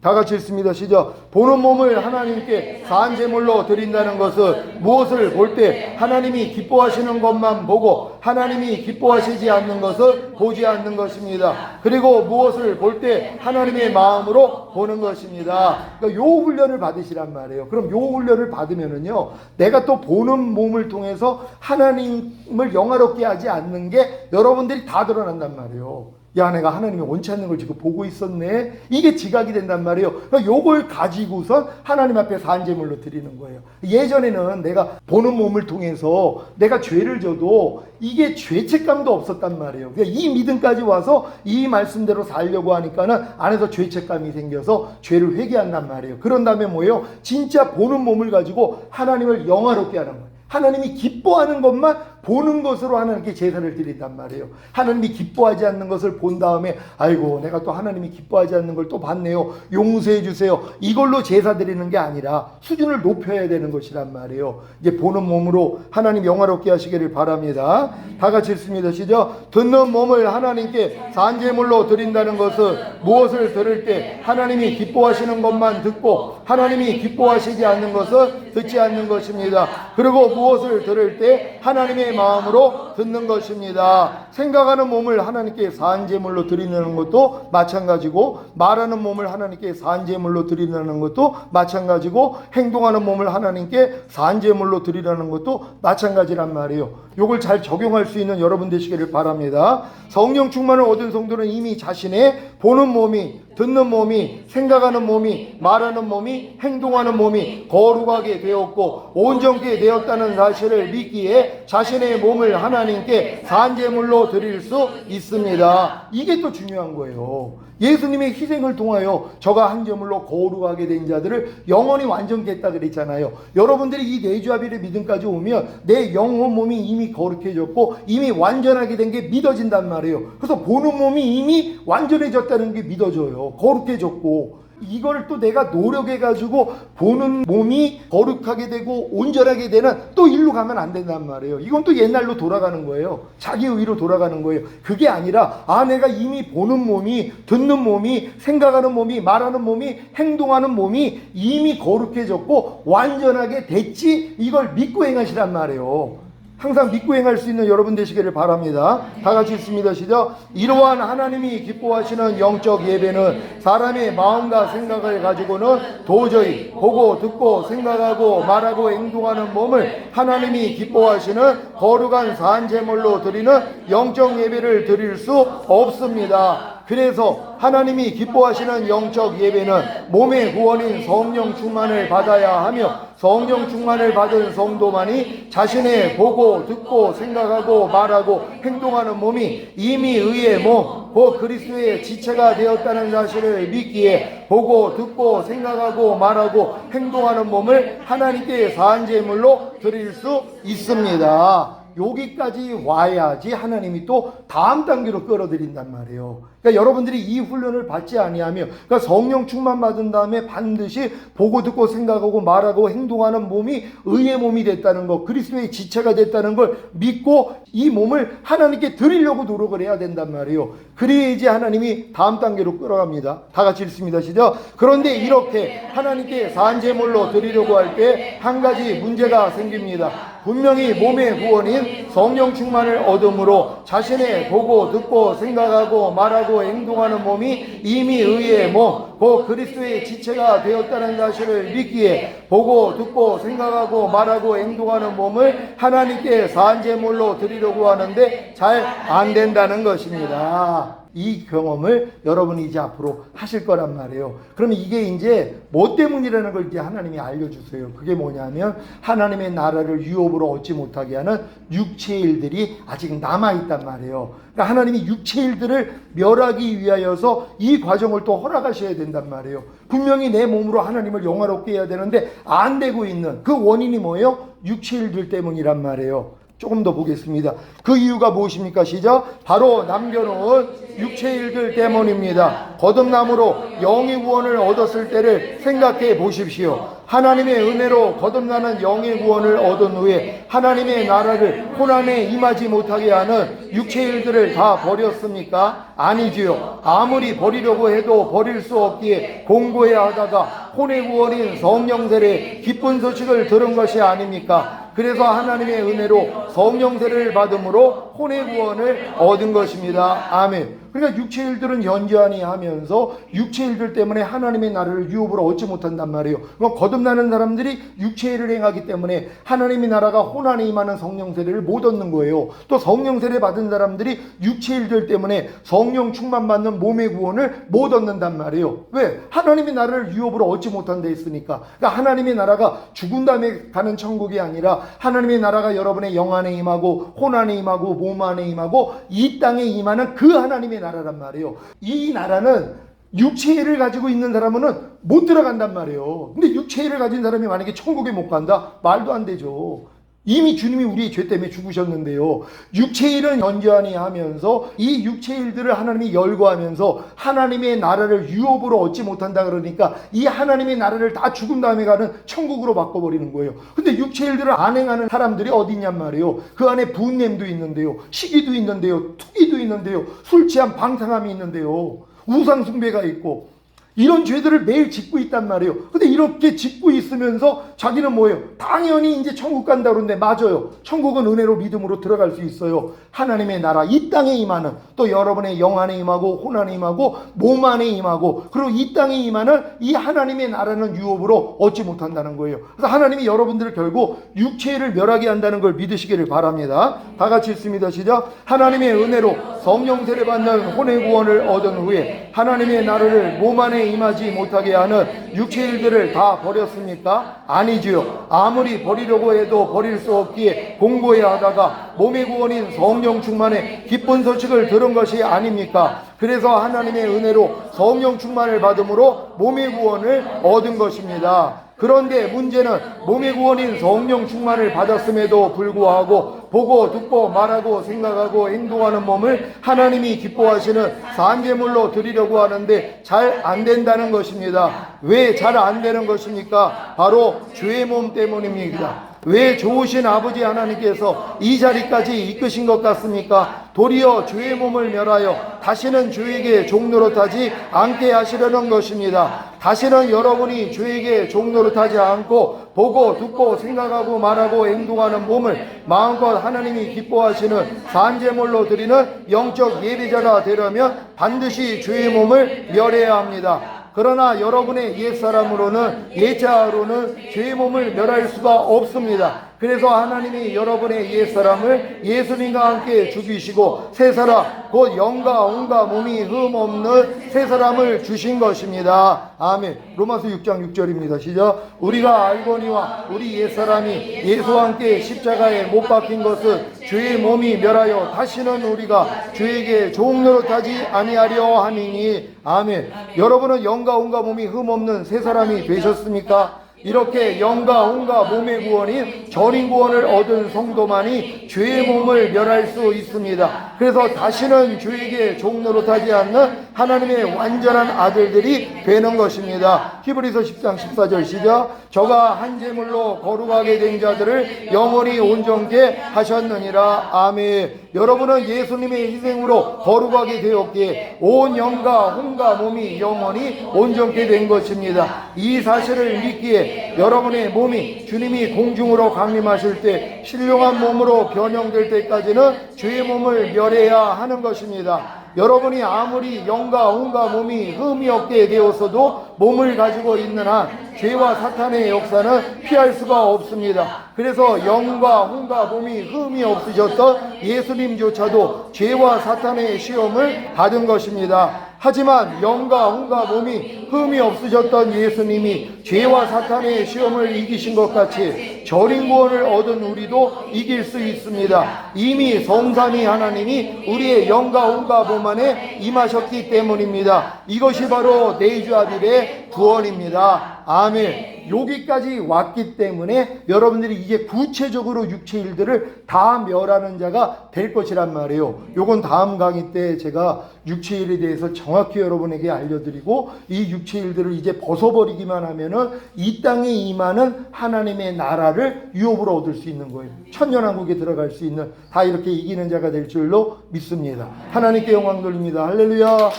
다 같이 읽습니다. 시작. 보는 몸을 하나님께 산제물로 드린다는 것은 무엇을 볼 때 하나님이 기뻐하시는 것만 보고 하나님이 기뻐하시지 않는 것을 보지 않는 것입니다. 그리고 무엇을 볼 때 하나님의 마음으로 보는 것입니다. 그러니까 요 훈련을 받으시란 말이에요. 그럼 요 훈련을 받으면은요, 내가 또 보는 몸을 통해서 하나님을 영화롭게 하지 않는 게 여러분들이 다 드러난단 말이에요. 야, 내가 하나님이 원치 않는 걸 지금 보고 있었네. 이게 지각이 된단 말이에요. 그러니까 요걸 가지고선 하나님 앞에 산제물로 드리는 거예요. 예전에는 내가 보는 몸을 통해서 내가 죄를 져도 이게 죄책감도 없었단 말이에요. 그러니까 이 믿음까지 와서 이 말씀대로 살려고 하니까는 안에서 죄책감이 생겨서 죄를 회개한단 말이에요. 그런 다음에 뭐예요? 진짜 보는 몸을 가지고 하나님을 영화롭게 하는 거예요. 하나님이 기뻐하는 것만 보는 것으로 하나님께 제사를 드린단 말이에요. 하나님이 기뻐하지 않는 것을 본 다음에 아이고 내가 또 하나님이 기뻐하지 않는 걸 또 봤네요. 용서해 주세요. 이걸로 제사 드리는 게 아니라 수준을 높여야 되는 것이란 말이에요. 이제 보는 몸으로 하나님 영화롭게 하시기를 바랍니다. 다 같이 읽습니다. 시작. 듣는 몸을 하나님께 산제물로 드린다는 것은 무엇을 들을 때 하나님이 기뻐하시는 것만 듣고 하나님이 기뻐하시지 않는 것은 듣지 않는 것입니다. 그리고 무엇을 들을 때 하나님의 마음으로 듣는 것입니다. 생각하는 몸을 하나님께 산제물로 드리는 것도 마찬가지고 말하는 몸을 하나님께 산제물로 드리는 것도 마찬가지고 행동하는 몸을 하나님께 산제물로 드리는 것도 마찬가지란 말이에요. 이걸 잘 적용할 수 있는 여러분 되시기를 바랍니다. 성령 충만을 얻은 성도는 이미 자신의 보는 몸이, 듣는 몸이, 생각하는 몸이, 말하는 몸이, 행동하는 몸이 거룩하게 되었고 온전케 되었다는 사실을 믿기에 자신의 몸을 하나님께 산제물로 드릴 수 있습니다. 이게 또 중요한 거예요. 예수님의 희생을 통하여 저가 한 제물로 거룩하게 된 자들을 영원히 완전케 했다 그랬잖아요. 여러분들이 이 내주합의의 믿음까지 오면 내 영혼 몸이 이미 거룩해졌고 이미 완전하게 된 게 믿어진단 말이에요. 그래서 보는 몸이 이미 완전해졌다는 게 믿어져요. 거룩해졌고 이걸 또 내가 노력해가지고 보는 몸이 거룩하게 되고 온전하게 되는 또 일로 가면 안 된단 말이에요. 이건 또 옛날로 돌아가는 거예요. 자기 의로 돌아가는 거예요. 그게 아니라 내가 이미 보는 몸이, 듣는 몸이, 생각하는 몸이, 말하는 몸이, 행동하는 몸이 이미 거룩해졌고 완전하게 됐지, 이걸 믿고 행하시란 말이에요. 항상 믿고 행할 수 있는 여러분 되시기를 바랍니다. 다 같이 읽습니다. 시작. 이러한 하나님이 기뻐하시는 영적 예배는 사람의 마음과 생각을 가지고는 도저히 보고 듣고 생각하고 말하고 행동하는 몸을 하나님이 기뻐하시는 거룩한 산제물로 드리는 영적 예배를 드릴 수 없습니다. 그래서 하나님이 기뻐하시는 영적 예배는 몸의 구원인 성령 충만을 받아야 하며 성령 충만을 받은 성도만이 자신의 보고 듣고 생각하고 말하고 행동하는 몸이 이미 의의 몸, 곧 그리스도의 지체가 되었다는 사실을 믿기에 보고 듣고 생각하고 말하고 행동하는 몸을 하나님께 산제물로 드릴 수 있습니다. 여기까지 와야지 하나님이 또 다음 단계로 끌어들인단 말이에요. 그러니까 여러분들이 이 훈련을 받지 아니하며, 그러니까 성령 충만 받은 다음에 반드시 보고 듣고 생각하고 말하고 행동하는 몸이 의의 몸이 됐다는 것, 그리스도의 지체가 됐다는 걸 믿고 이 몸을 하나님께 드리려고 노력을 해야 된단 말이에요. 그래야지 하나님이 다음 단계로 끌어갑니다. 다 같이 읽습니다. 시작. 그런데 이렇게 하나님께 산제물로 드리려고 할 때 한 가지 문제가 생깁니다. 분명히 몸의 구원인 성령 충만을 얻음으로 자신의 보고 듣고 생각하고 말하고 행동하는 몸이 이미 의의 몸, 곧 그리스도의 지체가 되었다는 사실을 믿기에 보고 듣고 생각하고 말하고 행동하는 몸을 하나님께 산제물로 드리려고 하는데 잘 안 된다는 것입니다. 이 경험을 여러분이 이제 앞으로 하실 거란 말이에요. 그러면 이게 이제 뭐 때문이라는 걸 이제 하나님이 알려주세요. 그게 뭐냐면 하나님의 나라를 유업으로 얻지 못하게 하는 육체의 일들이 아직 남아있단 말이에요. 그러니까 하나님이 육체의 일들을 멸하기 위하여서 이 과정을 또 허락하셔야 된다. 된단 말이에요. 분명히 내 몸으로 하나님을 영화롭게 해야 되는데 안 되고 있는 그 원인이 뭐예요? 육체의 일들 때문이란 말이에요. 조금 더 보겠습니다. 그 이유가 무엇입니까? 시작. 바로 남겨놓은 육체의 일들 때문입니다. 거듭남으로 영의 구원을 얻었을 때를 생각해 보십시오. 하나님의 은혜로 거듭나는 영의 구원을 얻은 후에 하나님의 나라를 혼안에 임하지 못하게 하는 육체의 일들을 다 버렸습니까? 아니지요. 아무리 버리려고 해도 버릴 수 없기에 공고해야 하다가 혼의 구원인 성령 세례 기쁜 소식을 들은 것이 아닙니까? 그래서 하나님의 은혜로 성령 세례를 받음으로 혼의 구원을 얻은 것입니다. 아멘. 그러니까 육체의 일들은 연주하니 하면서 육체의 일들 때문에 하나님의 나라를 유업으로 얻지 못한단 말이에요. 그럼 거듭나는 사람들이 육체의 일을 행하기 때문에 하나님의 나라가 혼안에 임하는 성령 세례를 못 얻는 거예요. 또 성령 세례 받은 사람들이 육체의 일들 때문에 성령 충만 받는 몸의 구원을 못 얻는단 말이에요. 왜? 하나님의 나라를 유업으로 얻지 못한 데 있으니까. 그러니까 하나님의 나라가 죽은 다음에 가는 천국이 아니라 하나님의 나라가 여러분의 영 안에 임하고 혼 안에 임하고 몸 안에 임하고 이 땅에 임하는 그 하나님의 나라란 말이에요. 이 나라는 육체를 가지고 있는 사람은 못 들어간단 말이에요. 근데 육체를 가진 사람이 만약에 천국에 못 간다? 말도 안 되죠. 이미 주님이 우리의 죄 때문에 죽으셨는데요. 육체의 일은 연주하니 하면서 이 육체의 일들을 하나님이 열거하면서 하나님의 나라를 유업으로 얻지 못한다 그러니까 이 하나님의 나라를 다 죽은 다음에 가는 천국으로 바꿔버리는 거예요. 근데 육체의 일들을 안 행하는 사람들이 어디 있냔 말이에요. 그 안에 분냄도 있는데요. 시기도 있는데요. 투기도 있는데요. 술 취한 방탕함이 있는데요. 우상 숭배가 있고 이런 죄들을 매일 짓고 있단 말이에요. 근데 이렇게 짓고 있으면서 자기는 뭐예요? 당연히 이제 천국 간다 그러는데 맞아요. 천국은 은혜로 믿음으로 들어갈 수 있어요. 하나님의 나라 이 땅에 임하는 또 여러분의 영 안에 임하고 혼 안에 임하고 몸 안에 임하고 그리고 이 땅에 임하는 이 하나님의 나라는 유업으로 얻지 못한다는 거예요. 그래서 하나님이 여러분들을 결국 육체를 멸하게 한다는 걸 믿으시기를 바랍니다. 다 같이 읽습니다. 시작. 하나님의 은혜로 성령 세례 받는 혼의 구원을 얻은 후에 하나님의 나라를 몸 안에 임하지 못하게 하는 육체의 일들을 다 버렸습니까? 아니지요. 아무리 버리려고 해도 버릴 수 없기에 공고해야 하다가 몸의 구원인 성령 충만의 기쁜 소식을 들은 것이 아닙니까? 그래서 하나님의 은혜로 성령 충만을 받음으로 몸의 구원을 얻은 것입니다. 그런데 문제는 몸의 구원인 성령 충만을 받았음에도 불구하고 보고 듣고 말하고 생각하고 행동하는 몸을 하나님이 기뻐하시는 산제물로 드리려고 하는데 잘 안 된다는 것입니다. 왜 잘 안 되는 것입니까? 바로 죄의 몸 때문입니다. 왜 좋으신 아버지 하나님께서 이 자리까지 이끄신 것 같습니까? 도리어 죄의 몸을 멸하여 다시는 죄에게 종노릇하지 않게 하시려는 것입니다. 다시는 여러분이 죄에게 종노릇하지 않고 보고 듣고 생각하고 말하고 행동하는 몸을 마음껏 하나님이 기뻐하시는 산제물로 드리는 영적 예배자가 되려면 반드시 죄의 몸을 멸해야 합니다. 그러나 여러분의 옛사람으로는 옛자아로는 죄의 몸을 멸할 수가 없습니다. 그래서 하나님이 여러분의 옛사람을 예수님과 함께 죽이시고 새사람 곧 영과 온과 몸이 흠없는 새사람을 주신 것입니다. 아멘. 로마서 6장 6절입니다. 시작. 우리가 알거니와 우리 옛사람이 예수와 함께 십자가에 못 박힌 것은 죄의 몸이 멸하여 다시는 우리가 죄에게 종노릇하지 아니하려 함이니. 아멘. 여러분은 영과 온과 몸이 흠없는 새사람이 되셨습니까? 이렇게 영과 온과 몸의 구원인 전인 구원을 얻은 성도만이 죄의 몸을 멸할 수 있습니다. 그래서 다시는 죄에게 종노릇하지 않는 하나님의 완전한 아들들이 되는 것입니다. 히브리서 10장 14절 시작. 저가 한 제물로 거룩하게 된 자들을 영원히 온전케 하셨느니라. 아멘. 여러분은 예수님의 희생으로 거룩하게 되었기에 온 영과 혼과 몸이 영원히 온전케 된 것입니다. 이 사실을 믿기에 여러분의 몸이 주님이 공중으로 강림하실 때 신령한 몸으로 변형될 때까지는 죄의 몸을 멸해야 하는 것입니다. 여러분이 아무리 영과 혼과 몸이 흠이 없게 되었어도 몸을 가지고 있는 한 죄와 사탄의 역사는 피할 수가 없습니다. 그래서 영과 혼과 몸이 흠이 없으셨던 예수님조차도 죄와 사탄의 시험을 받은 것입니다. 하지만 영과 혼과 몸이 흠이 없으셨던 예수님이 죄와 사탄의 시험을 이기신 것 같이 절인 구원을 얻은 우리도 이길 수 있습니다. 이미 성삼위 하나님이 우리의 영과 혼과 몸 안에 임하셨기 때문입니다. 이것이 바로 내주아들의 구원입니다. 아멘. 여기까지 왔기 때문에 여러분들이 이제 구체적으로 육체 일들을 다 멸하는 자가 될 것이란 말이에요. 요건 다음 강의 때 제가 육체 일에 대해서 정확히 여러분에게 알려드리고, 이 육체 일들을 이제 벗어버리기만 하면은 이 땅에 임하는 하나님의 나라를 유업으로 얻을 수 있는 거예요. 천년왕국에 들어갈 수 있는, 다 이렇게 이기는 자가 될 줄로 믿습니다. 하나님께 영광 돌립니다. 할렐루야.